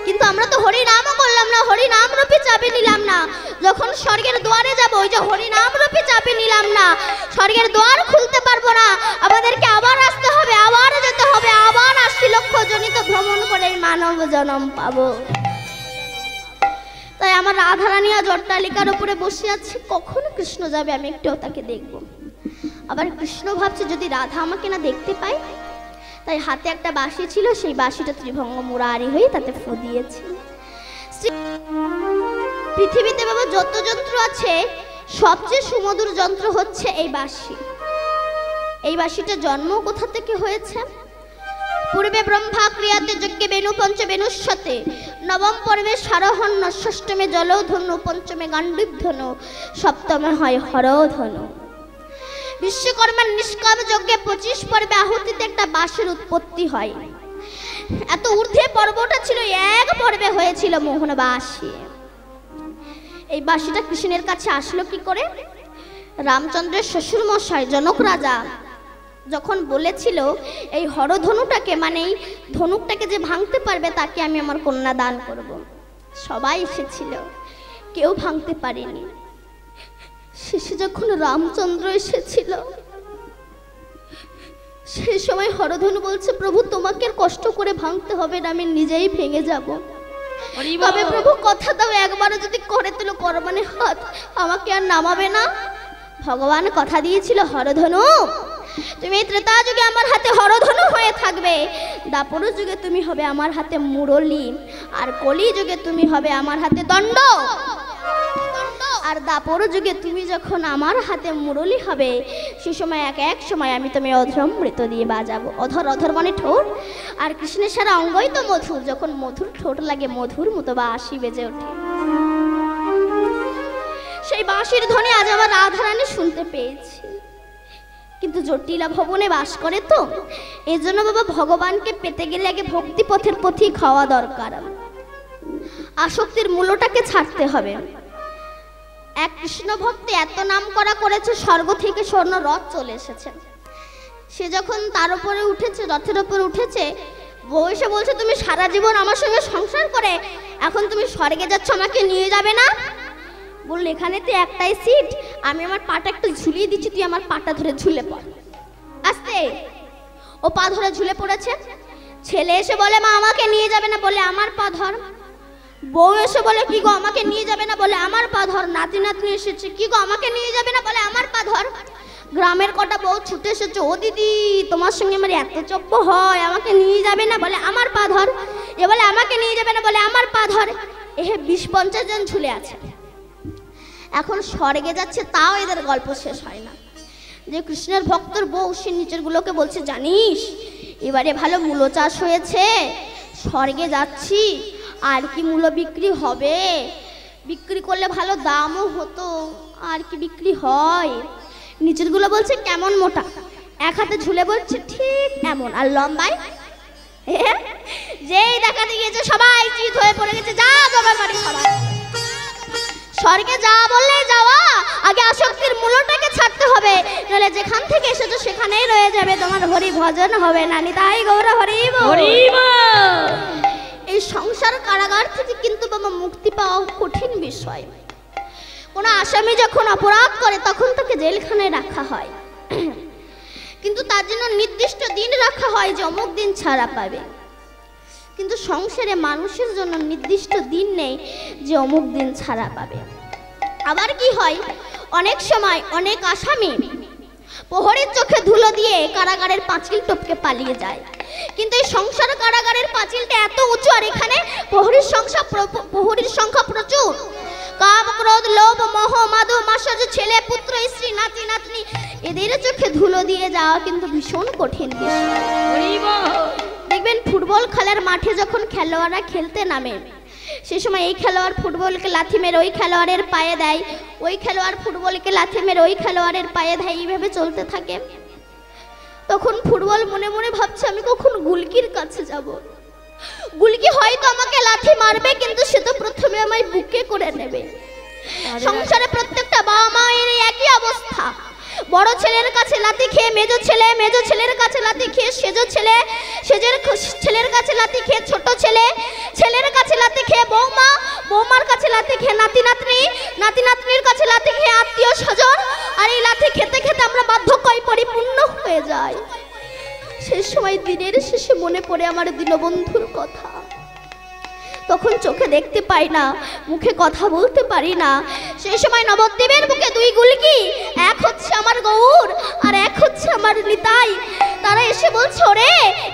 কিন্তু আমরা তো হরি নামও করলাম না, হরি নাম রূপী চাবি নিলাম না। যখন স্বর্গের দুয়ারে যাব, ওই যে হরি নাম রূপী চাবি নিলাম না, স্বর্গের দুয়ার খুলতে পারবো না, আমাদেরকে আবার আসতে হবে, আবার যেতে হবে, আবার 80 লক্ষ জনিত ভ্রমণ করে মানব জন্ম পাবো। তাই আমার রাধারানী আজ অট্টালিকার উপরে বসে আছে, কখন কৃষ্ণ যাবে আমি একটু তাকে দেখব। আবার কৃষ্ণ ভাবছে যদি রাধা আমাকে না দেখতে পায়, তাই হাতে একটা বাঁশি ছিল, সেই বাঁশিটা ত্রিভঙ্গ মুরারি হয়ে তাতে ফু দিয়েছে। পৃথিবীতে বাবা যত যন্ত্র আছে, সবচেয়ে সুমধুর যন্ত্র হচ্ছে এই বাঁশি। এই বাঁশিটা জন্ম কোথা থেকে হয়েছে? পূর্বে ব্রহ্মা ক্রিয়াতে যজ্ঞে বেণু পঞ্চবেণুষ্যতে, নবম পর্বে সারহন্য, ষষ্ঠমে জলধনু, পঞ্চমে গান্ডীবধনু, সপ্তমে হয় হরধনু। বিশ্বকর্মার নিষ্কাম যজ্ঞে 25 পর্বে আহুতিতে একটা বাঁশির উৎপত্তি হয়। এত ঊর্ধ্বে পর্বটা ছিল, 1 পর্বে হয়েছিল মোহন বাঁশি। এই বাঁশিটা কৃষ্ণের কাছে আসলো কি করে? রামচন্দ্রের শ্বশুর মশাই জনক রাজা যখন বলেছিল এই হরধনুটাকে, মানে এই ধনুকটাকে যে ভাঙতে পারবে তাকে আমি আমার কন্যা দান করব, সবাই এসেছিল, কেউ ভাঙতে পারেনি। শেষে যখন রামচন্দ্র এসেছিল, সেই সময় হরধনু বলছে, প্রভু তোমাকে আর কষ্ট করে ভাঙতে হবে না, আমি নিজেই ভেঙে যাব। তবে প্রভু কথা দাও, একবারও যদি করে তুলো করবানে হাত, আমাকে আর নামাবে না। ভগবান কথা দিয়েছিল, হরধনু তুমি ত্রেতা যুগে আমার হাতে হরধনু হয়ে থাকবে, দাপর যুগে তুমি হবে আমার হাতে মুরলি, আর কলি যুগে তুমি হবে আমার হাতে দণ্ড। আর দাপর যুগে তুমি যখন আমার হাতে মুরলি হবে, সে সময় এক সময় আমি তুমি অধরামৃত দিয়ে বাজাবো। অধর মানে ঠোঁট, আর কৃষ্ণের সারা অঙ্গই তো মধুর, যখন মধুর ঠোঁট লাগে মধুর মতো বাঁশি বেজে ওঠে। সেই বাঁশির ধ্বনি আজ আমার রাধারানী শুনতে পেয়েছি, কিন্তু জটিলা ভবনে বাস করে তো, এই জন্য বাবা ভগবানকে পেতে গেলে আগে ভক্তি পথের পথিক হওয়া দরকার। আসক্তির মূলটাকে ছাড়তে হবে। এক কৃষ্ণ ভক্তি এত নাম করা করেছে, স্বর্গ থেকে স্বর্ণ রথ চলে এসেছে। সে যখন তার উপরে উঠেছে, রথের উপরে উঠেছে, বউ এসে বলছে, তুমি সারা জীবন আমার সঙ্গে সংসার করে এখন তুমি স্বর্গে যাচ্ছ, আমাকে নিয়ে যাবে না? বলল, এখানে তো একটাই সিট, আমি আমার পাটা একটু ঝুলিয়ে দিচ্ছি, তুই আমার পাটা ধরে ঝুলে পড়। আস্তে ও পা ধরে ঝুলে পড়েছে। ছেলে এসে বলে, মা আমাকে নিয়ে যাবে না? বলে, আমার পা ধর। বউ এসে বলে, কি গো আমাকে নিয়ে যাবে না? বলে, আমার পা ধর। নাতি নাতনি এসেছে, কি গো আমাকে নিয়ে যাবে না? বলে, আমার পা ধর। গ্রামের কটা বউ ছুটে এসেছে, ও দিদি তোমার সঙ্গে আমার এত চপ্প হয়, আমাকে নিয়ে যাবে না? বলে, আমার পা ধর। এ বলে, আমাকে নিয়ে যাবে না? বলে, আমার পা ধর। এ 20-50 জন ঝুলে আছে। এখন স্বর্গে যাচ্ছে, তাও এদের গল্প শেষ হয় না। যে কৃষ্ণের ভক্তর বউ, সে নিচের গুলোকে বলছে, জানিস এবারে ভালো মূলো চাষ হয়েছে, স্বর্গে যাচ্ছি, আর কি মূলো বিক্রি হবে, বিক্রি করলে ভালো দামও হতো, আর কি বিক্রি হয়? নিচের গুলো বলছে, কেমন মোটা? এক হাতে ঝুলে বলছে, ঠিক এমন। আর লম্বায় যেই দেখাতে গিয়েছে সবাই চিত হয়ে পড়ে গেছে, যা বাবার বাড়ি সবাই। স্বর্গে যা বললে যাওয়া, আগে আসক্তির মূলটাকে ছাড়তে হবে, নাহলে যেখান থেকে এসেছো সেখানেই রয়ে যাবে, তোমার হরি ভজন হবে না। নিতাই গৌর হরি বল। এই সংসার কারাগার থেকে কিন্তু বাবা মুক্তি পাওয়া কঠিন বিষয়। কোনো আসামি যখন অপরাধ করে তখন তাকে জেলখানায় রাখা হয়, কিন্তু তার জন্য নির্দিষ্ট দিন রাখা হয় যে অমুক দিন ছাড়া পাবে। কিন্তু সংসারে মানুষের জন্য নির্দিষ্ট দিন নেই যে অমুক দিন ছাড়া পাবে। আবার কি হয়, অনেক সময় অনেক আসামি প্রহরীর চোখে ধুলো দিয়ে কারাগারের পাঁচিল টপকে পালিয়ে যায়, কিন্তু এই সংসার কারাগারের পাঁচিলটা এত উঁচু, আর এখানে প্রহরীর সংখ্যা প্রচুর। কাম ক্রোধ লোভ মোহ মাধু মাসজ ছেলে পুত্র স্ত্রী নাতি নাতনি, এদের চোখে ধুলো দিয়ে যাওয়া কিন্তু ভীষণ কঠিন বিষয়। দেখবেন ফুটবল খেলার মাঠে যখন খেলোয়াড়রা খেলতে নামে, সে সময় এই খেলোয়াড় ফুটবলকে লাথি মেরে ওই খেলোয়াড়ের পায়ে দেয়, ওই খেলোয়াড় ফুটবলকে লাথি মেরে ওই খেলোয়াড়ের পায়ে দেয়, এইভাবে চলতে থাকে। তখন ফুটবল মনে মনে ভাবছে, আমি কখন গুলকির কাছে যাব, গুলকি হয়তো আমাকে লাথি মারবে, কিন্তু সে তো প্রথমে আমায় বুকে করে নেবে। সংসারে প্রত্যেকটা বাবা মায়ের একই অবস্থা। বড় ছেলের কাছে লাথি খেয়ে মেজো ছেলে, মেজো ছেলের কাছে লাথি খেয়ে সেজো ছেলে, সেজের ছেলের কাছে লাথি খেয়ে ছোট ছেলে, ছেলের কাছে লাথি খেয়ে বৌমা, বৌমার কাছে লাথি খেয়ে নাতি নাতনি, নাতি নাতনির কাছে লাথি খেয়ে আত্মীয় স্বজন। আর এই লাথি খেতে খেতে আমরা বার্ধক্যে পরিপূর্ণ হয়ে যাই। শেষ সময় দিনের শেষে মনে পড়ে আমার দীনবন্ধুর কথা। তখন চোখে দেখতে পাই না, মুখে কথা বলতে পারি না। সেই সময় নবদ্বীপের বুকে দুই গুলকি, এক হচ্ছে আমার গৌর আর এক হচ্ছে আমার নিতাই। তারা এসে বলছে, ওরে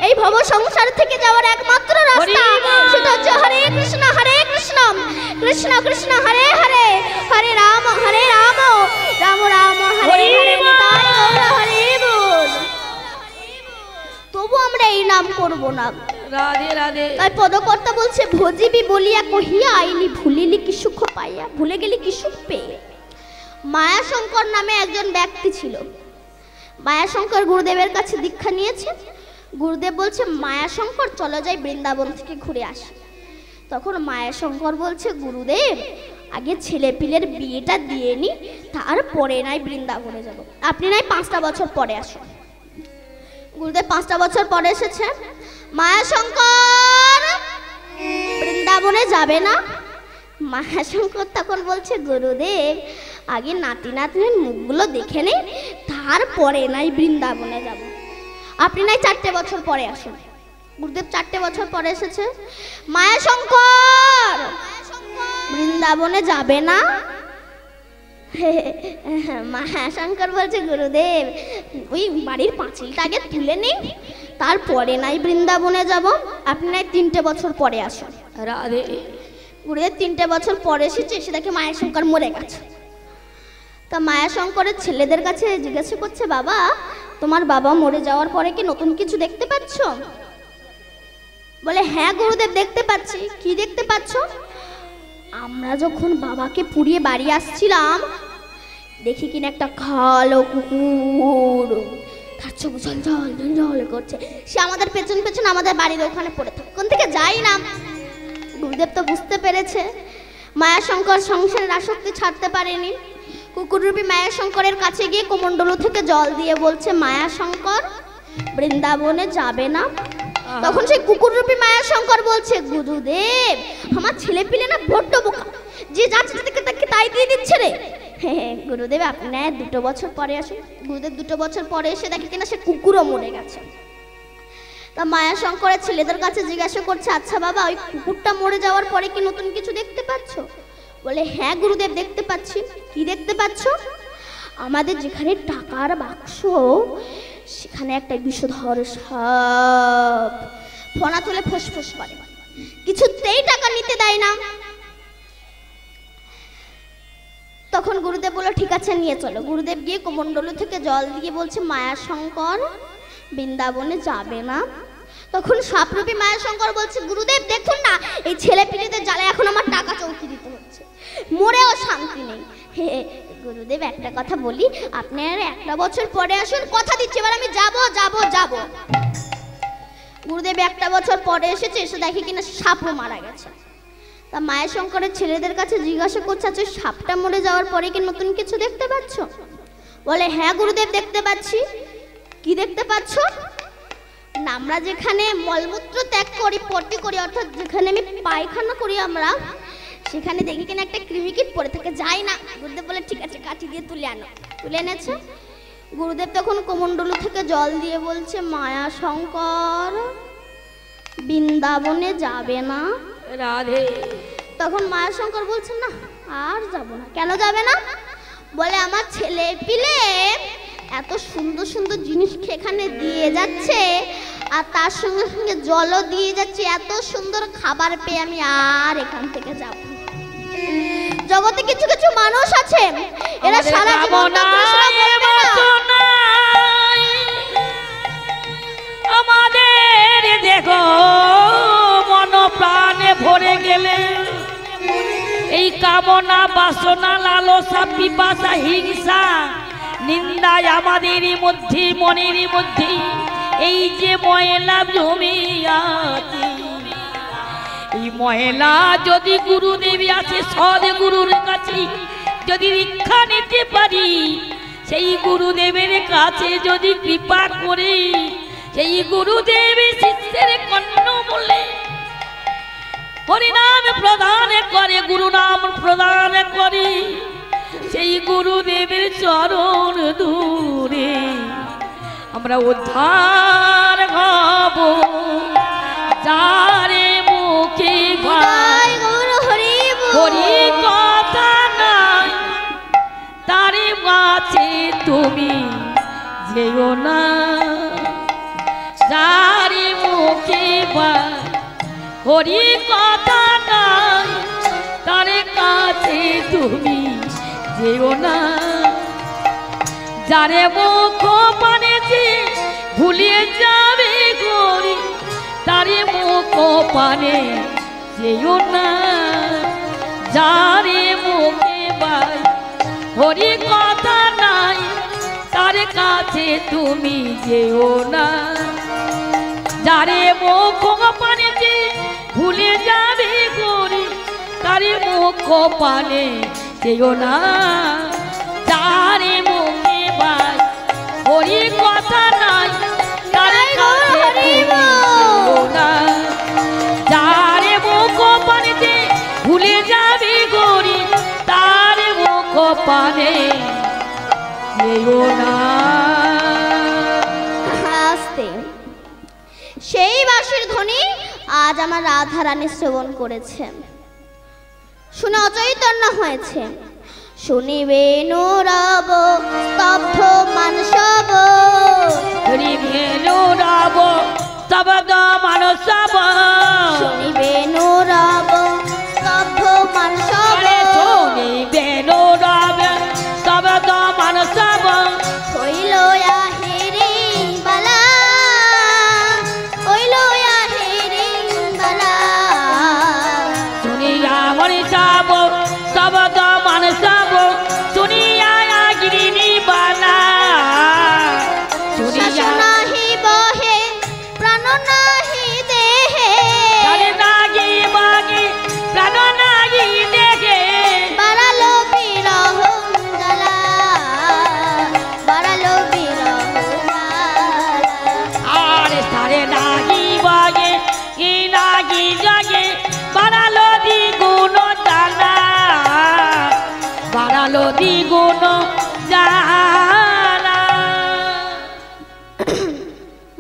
এই ভব সংসার থেকে যাওয়ার একমাত্র রাস্তা সেটা হচ্ছে হরে কৃষ্ণ কৃষ্ণ কৃষ্ণ হরে হরে, হরে রাম রাম রাম হরে হরে, নিতাই গৌর হরি বল। তবু আমরা এই নাম করব না। রাধে রাধে। তাই পদকর্তা বলছে, ভজিবি বলিয়া কহিয়া আইলি, ভুলিলি কি সুখ পাইয়া, ভুলে গেলি কি সুখ পেয়ে। মায়াশঙ্কর নামে একজন ব্যক্তি ছিল। মায়াশঙ্কর গুরুদেবের কাছে দীক্ষা নিয়েছে। গুরুদেব বলছে, মায়াশঙ্কর চলে যাই বৃন্দাবন থেকে ঘুরে আসে। তখন মায়াশঙ্কর বলছে, গুরুদেব আগে ছেলে পিলের বিয়েটা দিয়ে নি, তারপরে নাই বৃন্দাবনে যাব, আপনি নাই 5টা বছর পরে আসুন। গুরুদেব 5টা বছর পরে এসেছে। মায়াশঙ্কর বৃন্দাবনে যাবে না। মায়াশঙ্কর তখন বলছে, গুরুদেব আগে নাতি নাতনির মুখগুলো দেখে নেই, তারপরে নাই বৃন্দাবনে যাব। আপনি নাই 4টে বছর পরে আসুন। গুরুদেব 4টে বছর পরে এসেছে। মায়াশঙ্কর বৃন্দাবনে যাবে না? মায়াশঙ্কর বলছে গুরুদেব ওই বাড়ির পাঁচিলটা আগে তুলে নেই, তারপরে নাই বৃন্দাবনে যাব। আপনি নাই 3টে বছর পরে আসুন। রাধে। গুরুদেব 3টে বছর পরে এসেছে, এসে দেখে মায়াশঙ্কর মরে গেছে। তা মায়াশঙ্করের ছেলেদের কাছে জিজ্ঞাসা করছে, বাবা তোমার বাবা মরে যাওয়ার পরে কি নতুন কিছু দেখতে পাচ্ছ? বলে হ্যাঁ গুরুদেব দেখতে পাচ্ছি। কি দেখতে পাচ্ছ? আমরা যখন বাবাকে পুড়িয়ে বাড়ি আসছিলাম দেখি কিনা একটা কালো কুকুর তার চোখ জল জল জল জল করছে, সে আমাদের পেছন পেছন আমাদের বাড়ির ওখানে পড়ে থাকে, কোন থেকে যাই না। গুরুদেব তো বুঝতে পেরেছে মায়াশঙ্কর সংসারের আসক্তি ছাড়তে পারেনি। কুকুররূপী মায়াশঙ্করের কাছে গিয়ে কমণ্ডলু থেকে জল দিয়ে বলছে, মায়াশঙ্কর বৃন্দাবনে যাবে না? তখন সেই কুকুররূপী মায়াশঙ্কর বলছে, গুরুদেব আমার ছেলে পিলে না বড্ড বোকা, যে যাচ্ছে তাকে তাই দিয়ে দিচ্ছে রে। হ্যাঁ গুরুদেব আপনি 2 বছর পরে আসুন। গুরুদেব 2 বছর পরে এসে দেখে কিনা সে কুকুরও মরে গেছে। তা মায়াশঙ্করের ছেলেদের কাছে জিজ্ঞাসা করছে, আচ্ছা বাবা ওই কুকুরটা মরে যাওয়ার পরে কি নতুন কিছু দেখতে পাচ্ছ? বলে হ্যাঁ গুরুদেব দেখতে পাচ্ছি। কি দেখতে পাচ্ছ? আমাদের যেখানে টাকার বাক্স সেখানে একটা বিষধর সাপ ফনা তুলে ফোঁস করে, কিছুতেই টাকা নিতে দেয় না। তখন গুরুদেব বলল ঠিক আছে নিয়ে চলো। গুরুদেব গিয়ে কমণ্ডলু থেকে জল দিয়ে বলছে, মায়াশঙ্কর বৃন্দাবনে যাবে না? তখন সাপরূপী মায়াশঙ্কর বলছে, গুরুদেব দেখুন না এই ছেলে পিলেদের জ্বালা এখন আমার টাকা চৌকি দিতে হচ্ছে, মরেও শান্তি নেই। হে গুরুদেব একটা কথা বলি, আপনি আর 1টা বছর পরে আসুন, কথা দিচ্ছি এবার আমি যাব যাব যাব। গুরুদেব 1টা বছর পরে এসেছে, এসে দেখে কিনা সাপও মারা গেছে। তা মায়াশঙ্করের ছেলেদের কাছে জিজ্ঞাসা করছে, আচ্ছা সাপটা মরে যাওয়ার পরে কি নতুন কিছু দেখতে পাচ্ছ? বলে হ্যাঁ গুরুদেব দেখতে পাচ্ছি। কি দেখতে পাচ্ছ? না আমরা যেখানে মলমূত্র ত্যাগ করি, পটি করি, অর্থাৎ যেখানে আমি পায়খানা করি আমরা, সেখানে দেখি কিনা একটা কৃমিকীট পড়ে থাকে, যাই না। গুরুদেব বলে ঠিক আছে কাঠি দিয়ে তুলে আনো। তুলে এনেছে। গুরুদেব তখন কমণ্ডলু থেকে জল দিয়ে বলছে, মায়াশঙ্কর বৃন্দাবনে যাবে না? রাধে। তখন মায়াশঙ্কর বলছে না আর যাব না। কেন যাবে না? বলে আমার ছেলে পিলে এত সুন্দর সুন্দর জিনিস এখানে দিয়ে যাচ্ছে, আর তার সঙ্গে সঙ্গে জলও দিয়ে যাচ্ছে, এত সুন্দর খাবার পেয়ে আমি আর এখান থেকে যাব। জগতে কিছু কিছু মানুষ আছে এরা সারা জীবন আমাদের দেখো মন প্রাণে ভরে গেলে এই কামনা বাসনা লালসা পিপাসা হিংসা নিন্দায় আমাদেরই মধ্যে মনেরই মধ্যে এই যে ময়লা জমিয়াছে, এই ময়লা যদি গুরুদেবী আছে সদ্গুরুর কাছে যদি রক্ষা নিতে পারি, সেই গুরুদেবের কাছে যদি কৃপা করি, সেই গুরুদেবের শিষ্যের কর্ণ বলে হরিনাম প্রদান করে, গুরু নাম প্রদান করে, সেই গুরুদেবের চরণ দূরে আমরা উদ্ধার হব। যারে মুখে হরি কথা নাই তারে কাছে তুমি যেও না, যারে মুখে হরি কথা নাই তারে কাছে তুমি যেও না, যারে মুখ পানেছি ভুলিয়ে যাবে গরি তারে মুখ পানে যেও না, যারে মুখে হরি কথা নাই তার কাছে তুমি যেও না, যারে মুখ পানেছি ভুলে যাবে গরি তারে মুখ পানে যেও না, যারে মুখে হরি কথা নাই তার কাছে যেও না, যারে মুখ পানেছি ভুলে যাবে গরি তার মুখ পানে যেও না। আস্তে সেই বাঁশির ধ্বনি আজ আমার রাধা রানী শ্রবণ করেছে, শুনে অচৈতন্য হয়েছে। শুনিবে নুরব স্তব্ধ মানসব, শুনিবে নুরব স্তব্ধ মানসব, শুনিবে নুরব স্তব্ধ মানসব, শুনিবে নুরব স্তব্ধ মানসব, হইল আহিরি বালা, হইল আহিরি বালা, শুনিয়া মনিষাব স্তব্ধ মানসব, শুনিয়া গিরিনি বালা, শুনিয়া নাহি বহে প্রাণ নাহি দেহে, নাগি বাগি প্রাণ নাগি দেখে, বাড়ালো বিরহ জ্বালা, বাড়ালো বিরহ জ্বালা। আর সারে নাগি বাগে কি নাগি জাগে, বাড়ালো দ্বিগুণ জ্বালা, বাড়ালো দ্বিগুণ জ্বালা।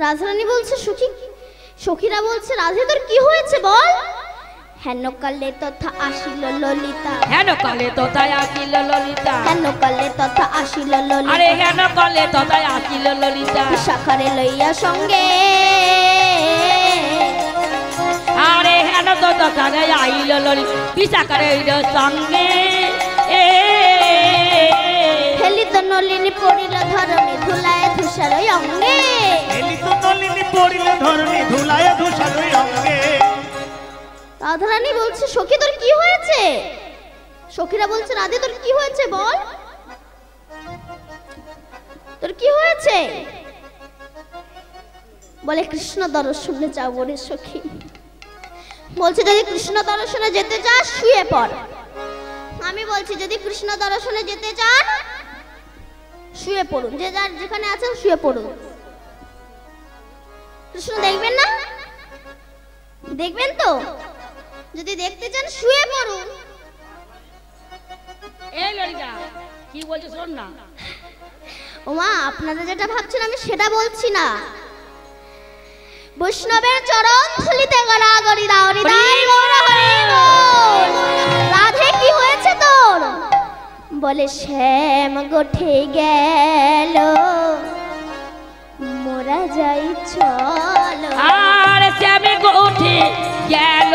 রাধারানী বলছে সখী, সখীরা বলছে রাধে তোর কি হয়েছে বল। হেন কালে তথা আসিল ললিতা, হেন কালে তোতায় আসিল ললিতা, হেন কালে তথা আসিল ললিতা, আরে হেন কালে তোতায় আসিল ললিতা, শাখারে লইয়া সঙ্গে, আরে হেন তো দোকানে আইল ললিতা, বিশাখারে সঙ্গে হেলিত নলিনী পড়িল ধরণী ধুলায় ধূসর অঙ্গে, হেলিত নলিনী পড়িল ধরণী ধুলায় ধূসর অঙ্গে। রাধারানী বলছে সখী তোর কি হয়েছে। সখীরা বলছে রাধে তোর কি হয়েছে বল, তোর কি হয়েছে। বলে কৃষ্ণ দর্শনে যাবো রে সখী। বলছে যদি কৃষ্ণ দর্শনে যেতে চাস শুয়ে পড়। আমি বলছি যদি কৃষ্ণ দর্শনে যেতে চান শুয়ে পড়ুন, যে যার যেখানে আছেন শুয়ে পড়ুন। কৃষ্ণ দেখবেন না, দেখবেন তো, যদি দেখতে চান শুয়ে পড়ুন। এই ললিতা কি বলছো শোন না। ওমা আপনারা যেটা ভাবছেন আমি সেটা বলছি না। বৈষ্ণবের চরণ ধুলিতে গড়াগড়ি দাও হৃদয় গৌর হরি বল। রাধে কি হয়েছে তোর। বলে শ্যাম গোঠে গেল মোরা যাই চলো। আর শ্যামে গোঠে গেল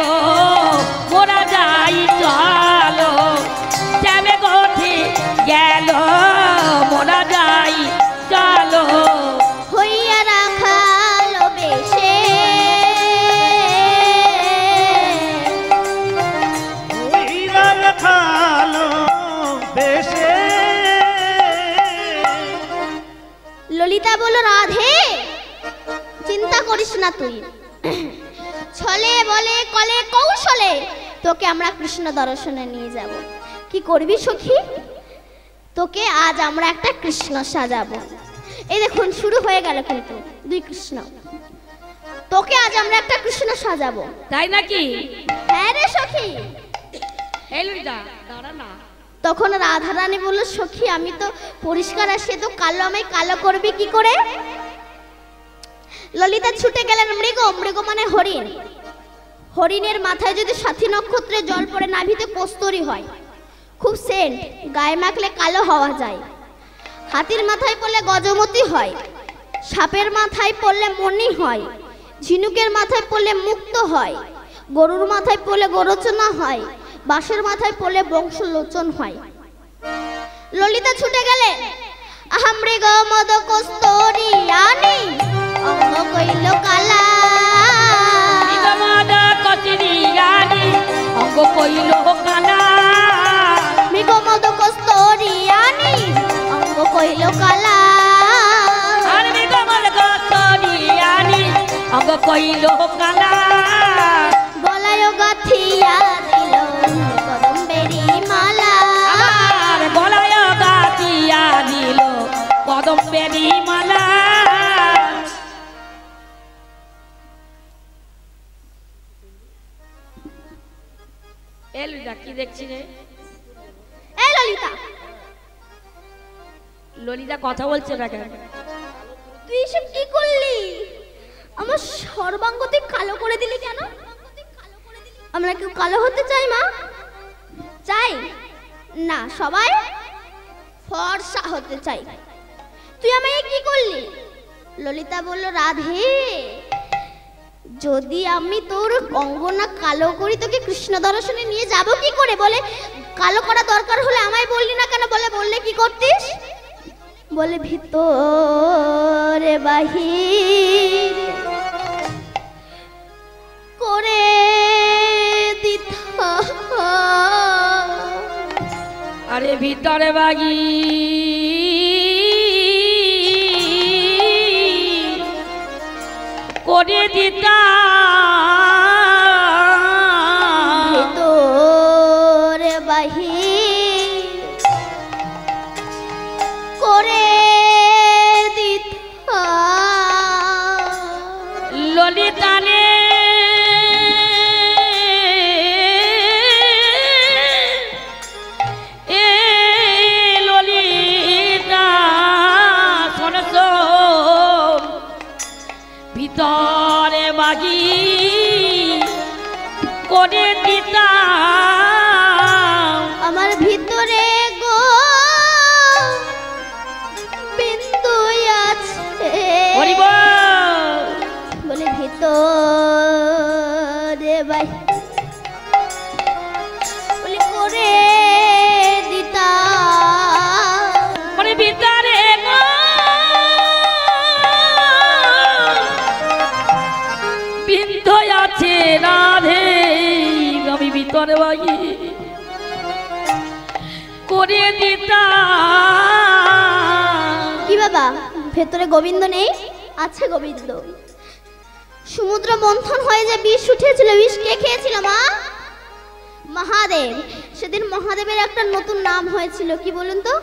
মোরা যাই চলো, শ্যামে গোঠে গেল মোরা যাই চলো, হইয়া রাখালো বেশে হইরা রাখালো বেশে। ললিতা বলল রাধে চিন্তা করিস না তুই, ছলে বলে কলে কৌশলে তোকে আমরা কৃষ্ণ দর্শনে নিয়ে যাব। কি করবি সখী, তোকে আজ আমরা একটা কৃষ্ণ সাজাবো। এই দেখুন শুরু হয়ে গেল কিন্তু দুই কৃষ্ণ। তোকে আজ আমরা একটা কৃষ্ণ সাজাবো। তাই নাকি? হ্যাঁ রে সখী। এই ললিতা দাঁড়া না। তখন রাধারানী বলল সখী আমি তো পরিষ্কার আসে তো কালো, আমায় কালো করবি কি করে। ললিতা ছুটে গেলেন মৃগ, মৃগ মানে হরিণ। হরিণের মাথায় যদি সাথী নক্ষত্রে জল পড়ে নাভিতে কস্তুরী হয়, খুব সেন্ট, গায়ে মাখলে কালো হওয়া যায়। হাতির মাথায় পড়লে গজমতি হয়, সাপের মাথায় পড়লে মণি হয়, ঝিনুকের মাথায় পড়লে মুক্ত হয়, গরুর মাথায় পড়লে গোরচনা হয়, বাঁশের মাথায় পড়লে বংশলোচন হয়। ললিতা ছুটে গেলে আহা মৃগ মদ কস্তুরী আনি অঙ্গ কইল কালা। নিগমাদা কচরি রানী অঙ্গ কইল কানা, মৃগ মদ কস্তুরী আনি অঙ্গ কইল কালা। আর নিগমাদা কচরি রানী অঙ্গ কইল কানা, গলায় গাথিয়া দিল কদম্বেরি মালা। আর গলায় গাতিয়া দিল কদম্বেরি মালা। এই ললিতা কি দেখছি রে? এই ললিতা ললিতা কথা বলছে না কেন? তুই এসব কি করলি। আমার সর্বাঙ্গ তুই কালো করে দিলি কেন? আমরা কেউ কালো হতে চাই মা? চাই না, সবাই ফর্সা হতে চাই। তুই আমায় কি করলি? ললিতা বলল, রাধে যদি আমি তোর অঙ্গনা কালো করি তোকে কৃষ্ণ দর্শনে নিয়ে যাব কি করে? বলে কালো করা দরকার হলে আমায় বললি না কেন? বললে কি করতিস? বলে ভিতরে বাহির করে দিতা। আরে ভিতরে বাগি করে দিতা, ভিতরে বাহির করে দিতা। ললিতানে এ ললিতা শোন শোন, ভিতরে বাগি করে দিতা। আমার ভিতরে গো বিন্দু আছে, হরিব বলে ভিতরে বাই বলে করে দিতা। মানে ভিতরে গো বিন্দু আছে রাধে, আমি ভিতরে বাগি করে দিতা। কি বাবা ভেতরে গোবিন্দ নেই? আছে গোবিন্দ। সমুদ্র মন্থন হয়ে যে বিষ উঠেছিল, বিষ কে খেয়েছিল মা? মহাদেব। সেদিন মহাদেবের একটা নতুন নাম হয়েছিল, কি বলুন তো?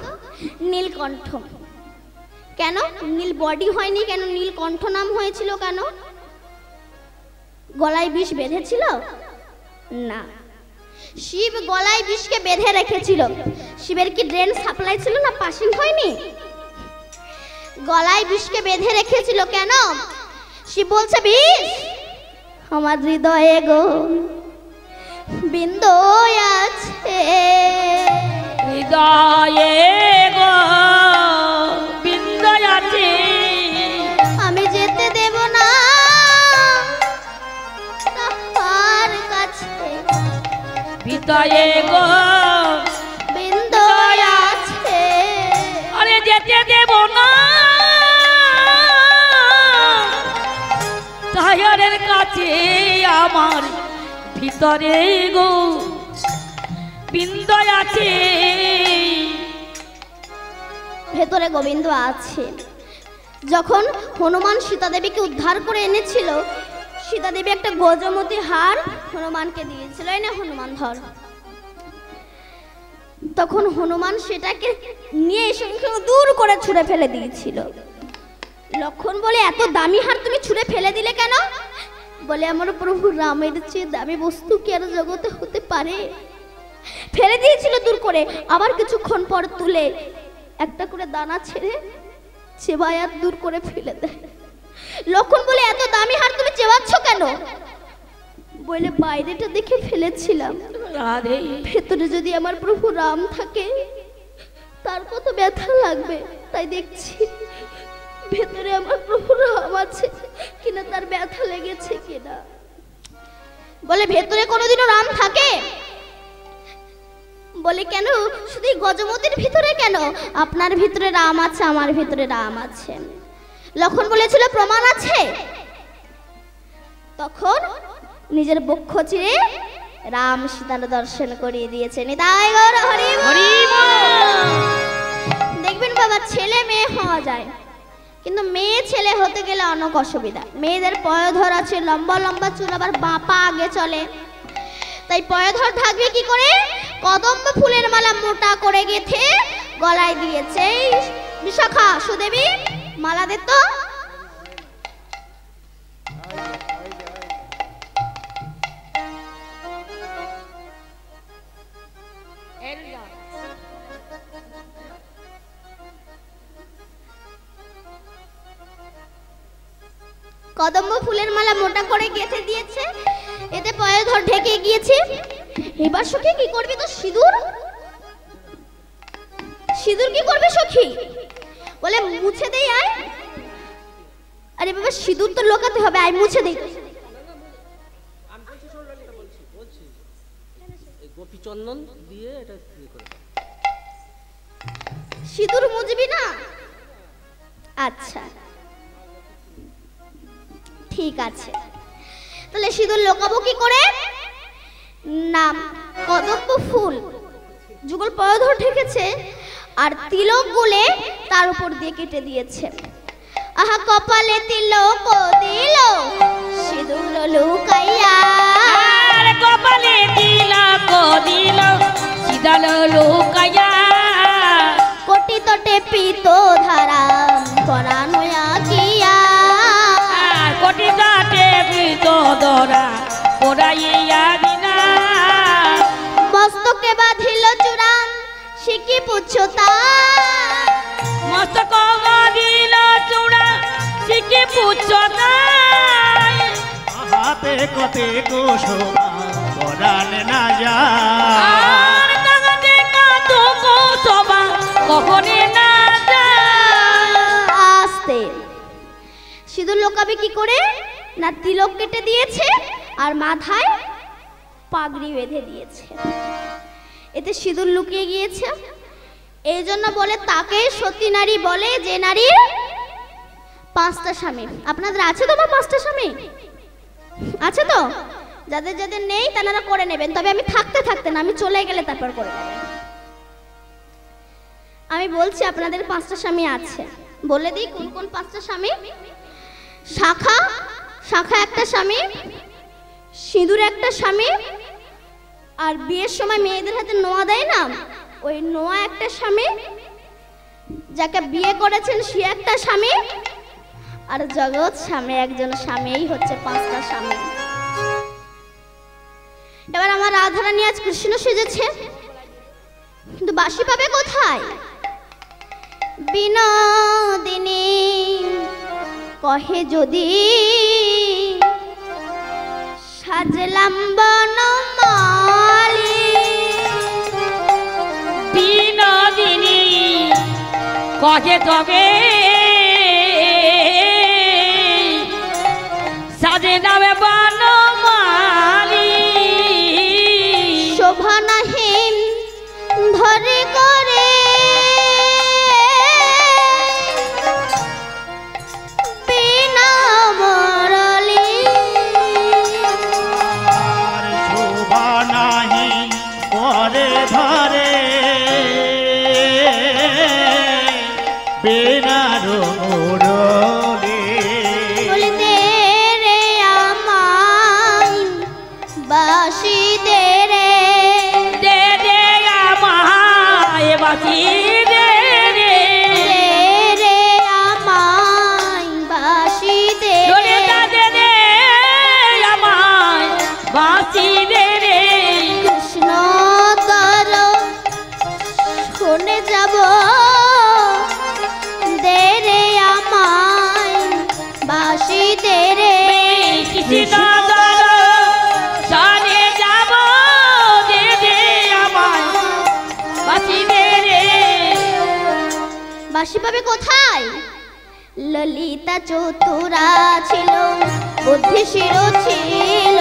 নীলকণ্ঠ। কেন নীল বডি হয়নি, কেন নীলকণ্ঠ নাম হয়েছিল কেন? গলায় বিষ বেঁধেছিল না, শিব গলায় বিষকে বেঁধে রেখেছিল। শিবের কি ড্রেন সাপ্লাই ছিল না? পাসিং হয়নি? গলায় বিষকে বেঁধে রেখেছিল কেন? শিব বলছে বিষ আমার হৃদয়ে গো বিন্দু আছে, হৃদয়ে গো বিন্দু আছে, আমি যেতে দেব না তাহার কাছে। ভিতরে গো বিন্দু আছে, আরে যেতে দেব না তাহারের কাছে। আমার ভিতরে গো বিন্দু আছে, ভেতরে গোবিন্দ আছে। যখন হনুমান সীতা দেবীকে উদ্ধার করে এনেছিল, সীতা দেবী একটা গজমতি হার হনুমানকে দিয়েছিল, এই না হনুমান ধর। তখন হনুমান সেটাকে নিয়ে এসে দূর করে ছুঁড়ে ফেলে দিয়েছিল। লক্ষণ বলে, এত দামি হার তুমি ছুঁড়ে ফেলে দিলে কেন? বলে, আমার প্রভু রামের চেয়ে দামি বস্তু কি আর জগতে হতে পারে? ফেলে দিয়েছিল দূর করে, আবার কিছুক্ষণ পর তুলে একটা করে দানা ছেড়ে চেবায় আর দূর করে ফেলে দেয়। লক্ষণ বলে, এত দামি হার তুমি চেবাচ্ছ কেন? বলে, বাইরেটা দেখে ফেলেছিলাম, রাধে ভেতরে যদি আমার প্রভু রাম থাকে তার কত ব্যথা লাগবে, তাই দেখছি ভেতরে আমার প্রভু রাম আছে কিনা, তার ব্যথা লেগেছে কিনা। বলে, ভেতরে কোনোদিনও রাম থাকে? বলে, কেন শুধু গজমতির ভিতরে কেন? আপনার ভিতরে রাম আছে, আমার ভিতরে রাম আছে। লক্ষণ বলেছিল, প্রমাণ আছে। তখন নিজের বক্ষ চিরে রাম সীতার দর্শন করিয়ে দিয়েছেন। নিতাই গৌর হরি বল। দেখবেন বাবা, ছেলে মেয়ে হওয়া যায়, কিন্তু মেয়ে ছেলে হতে গেলে অনেক অসুবিধা। মেয়েদের পয়ধর আছে, লম্বা লম্বা চুল, আবার বাপা আগে চলে, তাই পয়ধর থাকবে কি করে? কদম্ব ফুলের মালা মোটা করে গেথে গলায় দিয়েছে। বিশাখা, সুদেবী মালা দে তো। কদম্ব ফুলের মালা মোটা করে গেঁথে দিয়েছে, এতে পায়ে ধর ঢেকে গিয়েছে। এবার সখী কি করবি? তো সিঁদুর, সিঁদুর কি করবে সখী? বলে মুছে দেই আয়। আরে বাবা সিঁদুর তো লোকাতে হবে, আয় মুছে দেই। গোপীচন্দন দিয়ে এটা করে সিঁদুর মুছবি না? আচ্ছা ঠিক আছে, তাহলে সিঁদুর লোকাবো কি করে? নাম কদম্ব ফুল যুগল পয়ধর ঠেকেছে আর তিলক গুলে তার উপর দিয়ে কেটে দিয়েছে। আহা কপালে তিলক দিল সিঁদুর লুকাইয়া, আর কপালে তিলক দিল সিঁদুর লুকাইয়া, কোটি তটে পিত ধারা পরানো আঁকিয়া, আর কোটি কাটে বৃত ধরা পড়াইয়া দিনা, মস্তকে বাঁধিল চূড়ান শিকি পুচ্ছতা, মস্তক বাঁধিল চূড়া শিখে পুচ্ছতা, হাতে কতে কোশোভা পরাণ না যায়। আর কাঁদে কাঁদো কোসবা কখনে না যায়। আস্তে সিঁদুর লোকাবে কি করে? না তিলক কেটে দিয়েছে আর মাথায় পাগড়ি বেঁধে দিয়েছে, এতে সিঁদুর লুকিয়ে গিয়েছে। এই জন্য বলে তাকে সতী নারী বলে যে নারীর 5টা স্বামী। আপনাদের আছে তো বা 5টা স্বামী? আছে তো? যাদের যাদের নেই তারা করে নেবেন, তবে আমি থাকতে থাকতে না, আমি চলে গেলে তারপর করে নেবেন। আমি বলছি আপনাদের 5টা স্বামী আছে, বলে দিই কোন কোন 5টা স্বামী। শাখা, শাখা একটা স্বামী, সিঁদুর একটা স্বামী, আর বিয়ের সময় মেয়েদের হাতে নোয়া দেয় না, ওই নোয়া একটা স্বামী, যাকে বিয়ে করেছেন সে একটা স্বামী, আর জগৎ স্বামী একজন স্বামী। এই হচ্ছে 5টা স্বামী। এবার আমার রাধারানী আজ কৃষ্ণ সেজেছে, কিন্তু বাঁশি পাবে কোথায়? বিনোদিনী কহে যদি সাজলাম বনমালী, বিনোদিনী কহে তবে সাজে নামে বনমালী, শোভা নাহিম ধরে করে বিনা মরলি, আর শোভা নাহি করে ধরে বেনার মুরলি। বলতে রে আমায় বাঁশি দে রে, দে দে আমায় বাঁশি দে রে, দে রে আমায় বাঁশি দে দোলে রে, দে দে আমায় বাঁশি দে রে, কৃষ্ণ তর শুনে যাব, দে রে আমায় বাঁশি দে রে, কৃষ্ণ দর শনে যাব, দে দে আমায় বাঁশি দে রে। বাঁশি পাবে কোথায়? ললিতা চতুরা ছিল, বুদ্ধিশীল ছিল,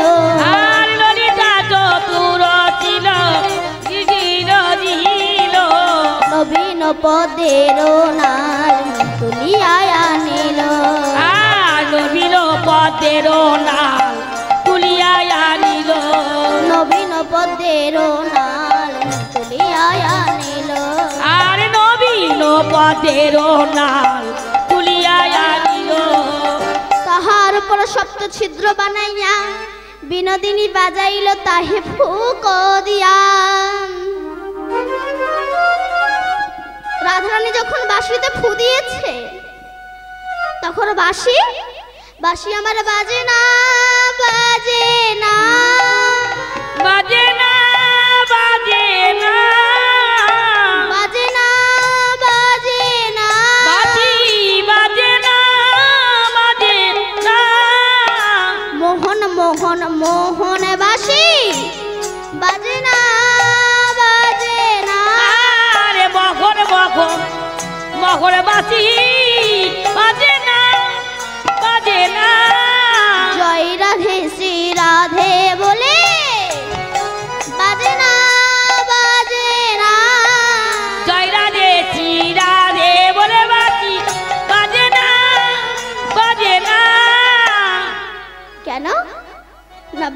আর ললিতা চতুর ছিল, জিজির জিল, নবীন পদের নাল তুলিয়া আনিল, আর নবীন পদের নাল তুলিয়া আনিল, নবীন পদের নাল তুলিয়া আনিল, আর নবীন পদের নাল তুলিয়া আনিল, তাহার উপর সপ্ত ছিদ্র বানাইয়া বিনোদিনী বাজাইল তাহে ফুক দিয়া। রাধারানী যখন বাঁশিতে ফু দিয়েছে তখন বাঁশি বাঁশি আমার বাজে না, বাজে না, বাজে না, বাজে না, বাজে না, বাজে না, বাঁশি বাজে না, বাজে না,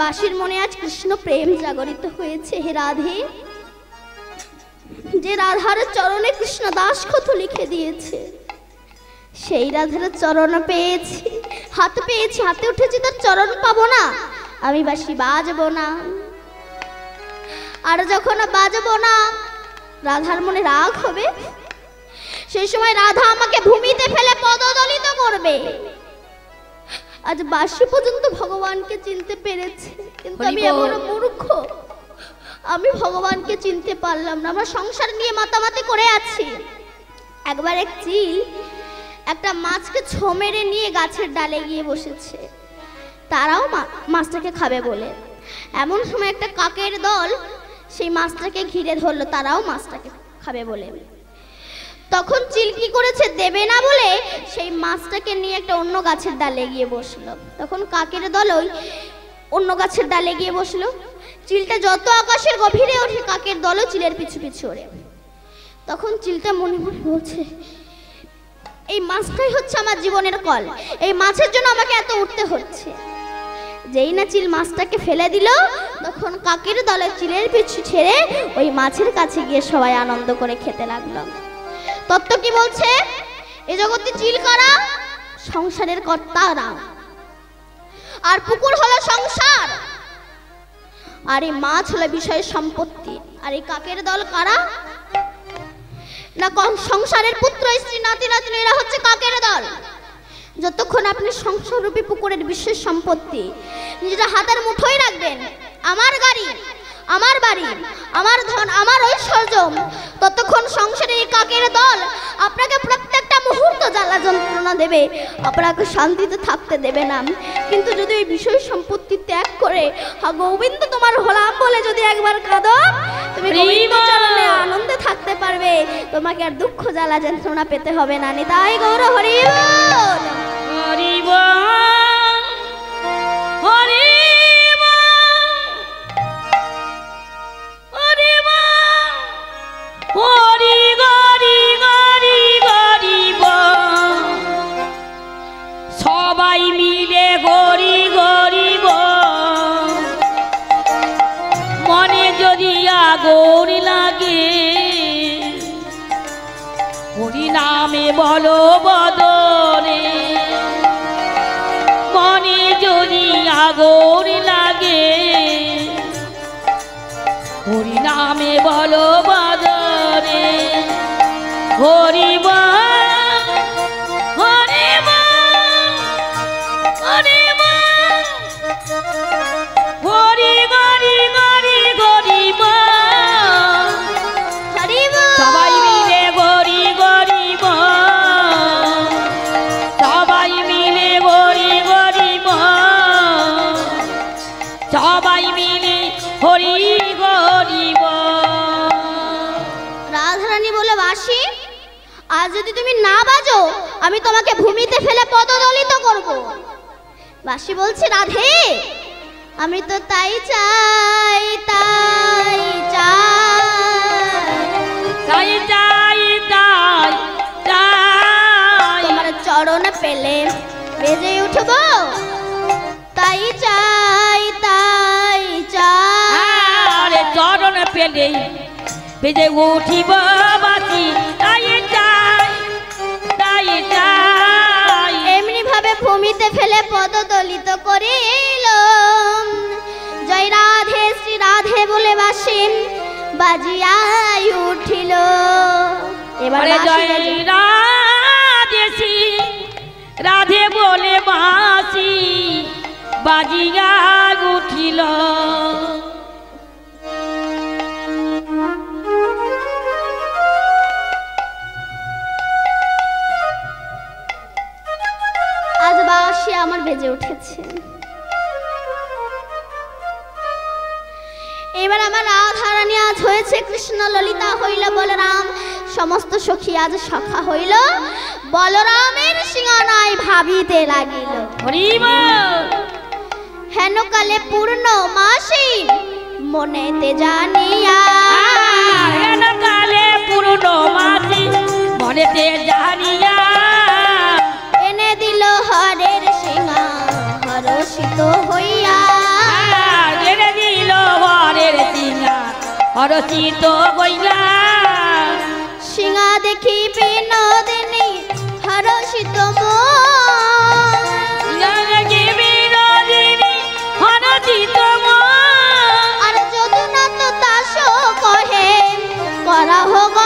বাসির মনে আজ কৃষ্ণ প্রেম জাগরিত হয়েছে। হে রাধে, যে রাধার চরণে কৃষ্ণ দাসক্ষত লিখে দিয়েছে, সেই রাধার চরণ পেয়েছি, হাত পেয়েছি, হাতে উঠেছি, তার চরণ পাবো না, আমি বাঁশি বাজবো না। আর যখন বাজবো না, রাধার মনে রাগ হবে, সেই সময় রাধা আমাকে ভূমিতে ফেলে পদদলিত করবে। আজ বাঁশি পর্যন্ত ভগবানকে চিনতে পেরেছে, কিন্তু আমি এমন মূর্খ, আমি ভগবানকে চিনতে পারলাম না। আমরা সংসার নিয়ে মাতামাতি করে আছি। একবার এক চিল একটা মাছকে ছো মেরে নিয়ে গাছের ডালে গিয়ে বসেছে, তারাও মাছটাকে খাবে বলে। এমন সময় একটা কাকের দল সেই মাছটাকে ঘিরে ধরলো, তারাও মাছটাকে খাবে বলে। তখন চিল কি করেছে, দেবে না বলে সেই মাছটাকে নিয়ে একটা অন্য গাছের ডালে গিয়ে বসলো। তখন কাকের দল ওই অন্য গাছের ডালে গিয়ে বসলো। চিলটা যত আকাশের গভীরে ওঠে, কাকের দলও চিলের পিছু পিছু ওড়ে। তখন চিলটা মনে মনে বলছে, এই মাছটাই হচ্ছে আমার জীবনের কল, এই মাছের জন্য আমাকে এত উঠতে হচ্ছে। যেই না চিল মাছটাকে ফেলে দিল, তখন কাকের দলের চিলের পিছু ছেড়ে ওই মাছের কাছে গিয়ে সবাই আনন্দ করে খেতে লাগলো। তত্ত্ব কি বলছে, এই জগতে চিল কারা? সংসারের কর্তারা। আর পুকুর হলো সংসার, আর এই মাছ হলো বিষয় সম্পত্তি। আর এই কাকের দল কারা? না সংসারের পুত্র স্ত্রী নাতি নাতনি, এরা হচ্ছে কাকের দল। যতক্ষণ আপনি সংসাররূপী পুকুরের বিশেষ সম্পত্তি নিজের হাতের মুঠোয় রাখবেন, আমার গাড়ি, আমার বাড়ি, আমার ধন, আমার ঐশ্বর্য, ততক্ষণ সংসারের এই কাকের দল আপনাকে প্রত্যেকটা মুহূর্ত জ্বালা যন্ত্রণা দেবে, আপনাকে শান্তিতে থাকতে দেবে না। কিন্তু যদি এই বিষয় সম্পত্তি ত্যাগ করে হা গোবিন্দ তোমার হলাম বলে যদি একবার কাঁদো, তুমি গোবিন্দের চরণে আনন্দে থাকতে পারবে, তোমাকে আর দুঃখ জ্বালা যন্ত্রণা পেতে হবে না। নিতাই গৌর হরি বল, হরি বল, হরি হরি গরি গরি গরিব, সবাই মিলে গরি গরিব, মনে যদি আগুন লাগে, হরি নামে বলো বদনে, মনে যদি আগুন লাগে, হরি নামে বলো বদনে, হরি বল, হরি বল, হরি বল, হরি গরি গরি গরি বল, হরি বল, সবাই মিলে গরি গরি বল, সবাই মিলে গরি গরি বল, সবাই মিলে হরি গরি বল। রাধারানী বলে, বাঁশি আজ যদি তুমি না বাজো, আমি তোমাকে ভূমিতে ফেলে পদদলিত করব। বাঁশি বলছে, রাধে আমি তো তাই চাই, তাই চাই, তাই চাই, তাই চাই, তোমার চরণ পেলে বেজে উঠব, তাই চাই, তাই চাই, আরে চরণ পেলে বেজে উঠিব বাসি, তাই চাই, তাই চাই। এমনি ভাবে ভূমিতে ফেলে পদদলিত করিল, জয় রাধে শ্রী রাধে বলে বাঁশি বাজিয়াই উঠিল। এবারে জয় রাধে শ্রী রাধে বলে বাঁশি বাজিয়া উঠিল। আজ বাঁশি আমার বেজে উঠেছে। এবার আমার রাধারানী আজ হয়েছে কৃষ্ণ, ললিতা হইল বলরাম, সমস্ত সখী আজ সখা হইল, বলরামের সিংহানায় ভাবিতে লাগিল। হরি বল, হেন কালে পূর্ণ মাসি মনেতে জানিয়া, হেন কালে পূর্ণ মাসি মনেতে জানিয়া, এনে দিল হরের সিংহা হরষিত হইয়া, হরচিত বইলা সিংহা দেখি বিনোদিনী হরষিত হরচিত আর যদুনা তো তাস কহে করা হোক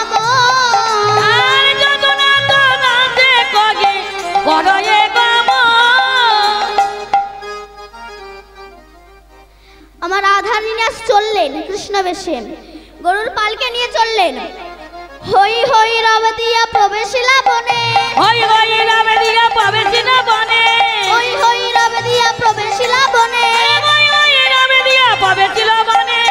আর যদুনা তো নাচে কগে করয়ে গম। আমার রাধানীনাথ চললেন কৃষ্ণ বেশে, গরুর পালকে নিয়ে চললেন। হই হই রব দিয়া প্রবেশিলা বনে, হই হই রব দিয়া প্রবেশিলা বনে, হই হই রব দিয়া প্রবেশিলা বনে, হই হই রব দিয়া প্রবেশিলা বনে।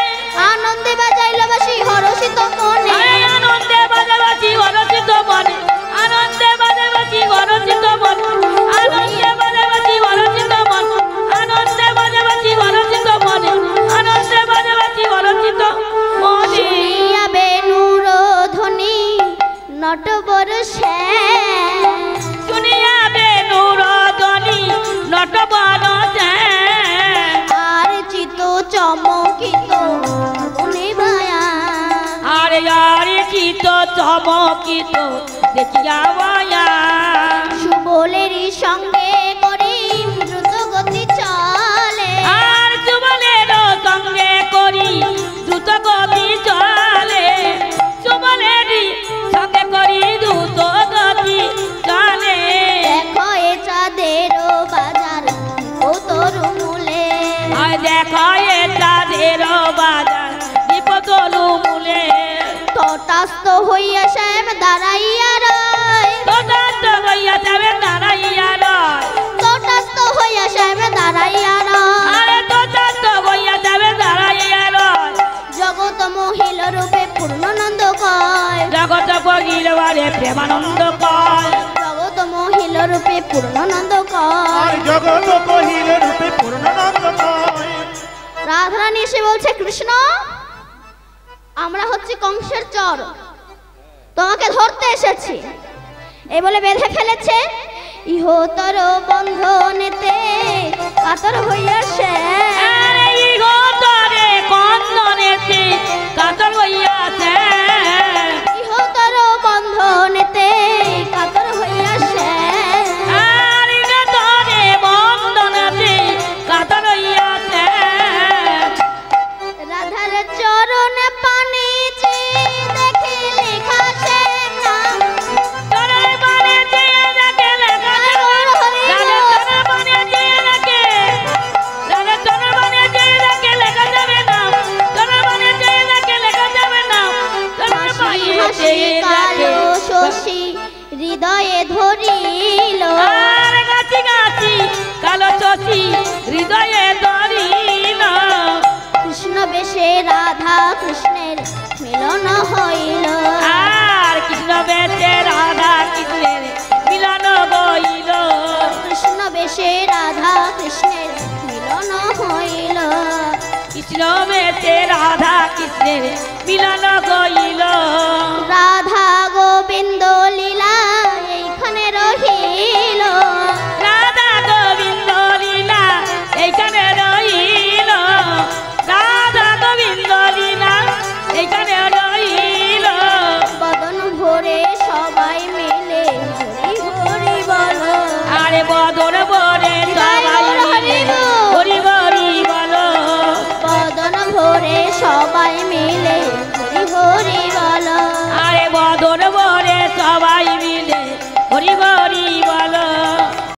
আনন্দে বাজাইল বাসি হরষিত মনে, আনন্দে বাজাবাসি হরষিত মনে, আনন্দে বাজাবাসি হরষিত মনে, আনন্দে বাজাবাসি হরষিত মনে, আনন্দে বাজাবাসি হরষিত মনে, আনন্দে বাজাবাসি হরষিত মনে। শুনিয়া বেণুর ধ্বনি নটবর শ্যাম, শুনিয়া বেণুর ধ্বনি নটবর শ্যাম, আর চিত চমকিত মনে মায়া, আরে আরে চিত চমকিত দেখিয়া মায়া। সুবলেরই সঙ্গে করি দ্রুত গতি চলে, আর সুবলের সঙ্গে করি দ্রুত গতি চলে, সুবলেরই সঙ্গে করি দ্রুত গতি চলে। দেখো এ চাঁদের বাজার ও তরু মূলে, আর দেখো এ চাঁদের বাজার বিপদলু মূলে, তটাস্থ হইয়া শ্যাম দাঁড়াইয়া রয়, তথার্থ হইয়া যাবে দাঁড়াইয়া রয়, তটাস্থ হইয়া শ্যাম দাঁড়াইয়া রয়, আরে তথার্থ হইয়া যাবে দাঁড়াইয়া রয়। জগত মহিল রূপে পূর্ণানন্দ কয়, জগত বগির বারে প্রেমানন্দ কয়, জগত মহিল রূপে পূর্ণানন্দ কয়। আর জগৎ কহিল রূপে পূর্ণানন্দ কয়। রাধারানী এসে বলছে কৃষ্ণ আমরা হচ্ছে কংসের চর, তোমাকে ধরতে এসেছি। এই বলে বেঁধে ফেলেছে ইহতর বন্ধনেতে কাতর হইয়া সে, আরে ইহতরে কন্দনেতে কাতর হইয়াছে, ইহতর বন্ধনেতে কাতর হইয়া সে, আর ইহতরে বন্ধনেতে কাতর হইয়াছে। রাধার চরণ পানে যে দেখে লেখা সে নাম, চরণ পানে যে দেখে লেখা যাবে, চরণ পানে যে দেখে, চরণ পানে যে দেখে লেখা যাবে না, চরণ পানে যে দেখে লেখা যাবে না, চরণ হাসি পানে হাসি যে কালো দেখে। শশী হৃদয়ে ধরিল, আর গাছি গাছি কালো শশী হৃদয়ে ধরিল, কৃষ্ণ বেশে রাধা কৃষ্ণের মিলন হইল, আর কৃষ্ণ বেশে রাধা কৃষ্ণের মিলন গইল, কৃষ্ণ বেশে রাধা কৃষ্ণের মিলন হইল, কৃষ্ণ বেশে রাধা কৃষ্ণের মিলন গইল। রাধা গোবিন্দ লীলা এইখানে রহিল, রাধা গোবিন্দ লীলা এইখানে রহিল, রাধা গোবিন্দ লীলা এইখানে রহিল। বদন ভরে সবাই মিলে হরি হরি বলো, আরে বদন ভরে সবাই মিলে হরি হরি বলো, বদন ভরে সবাই মিলে হরি হরি বলো, আরে বদন ভরে সবাই মিলে হরি হরি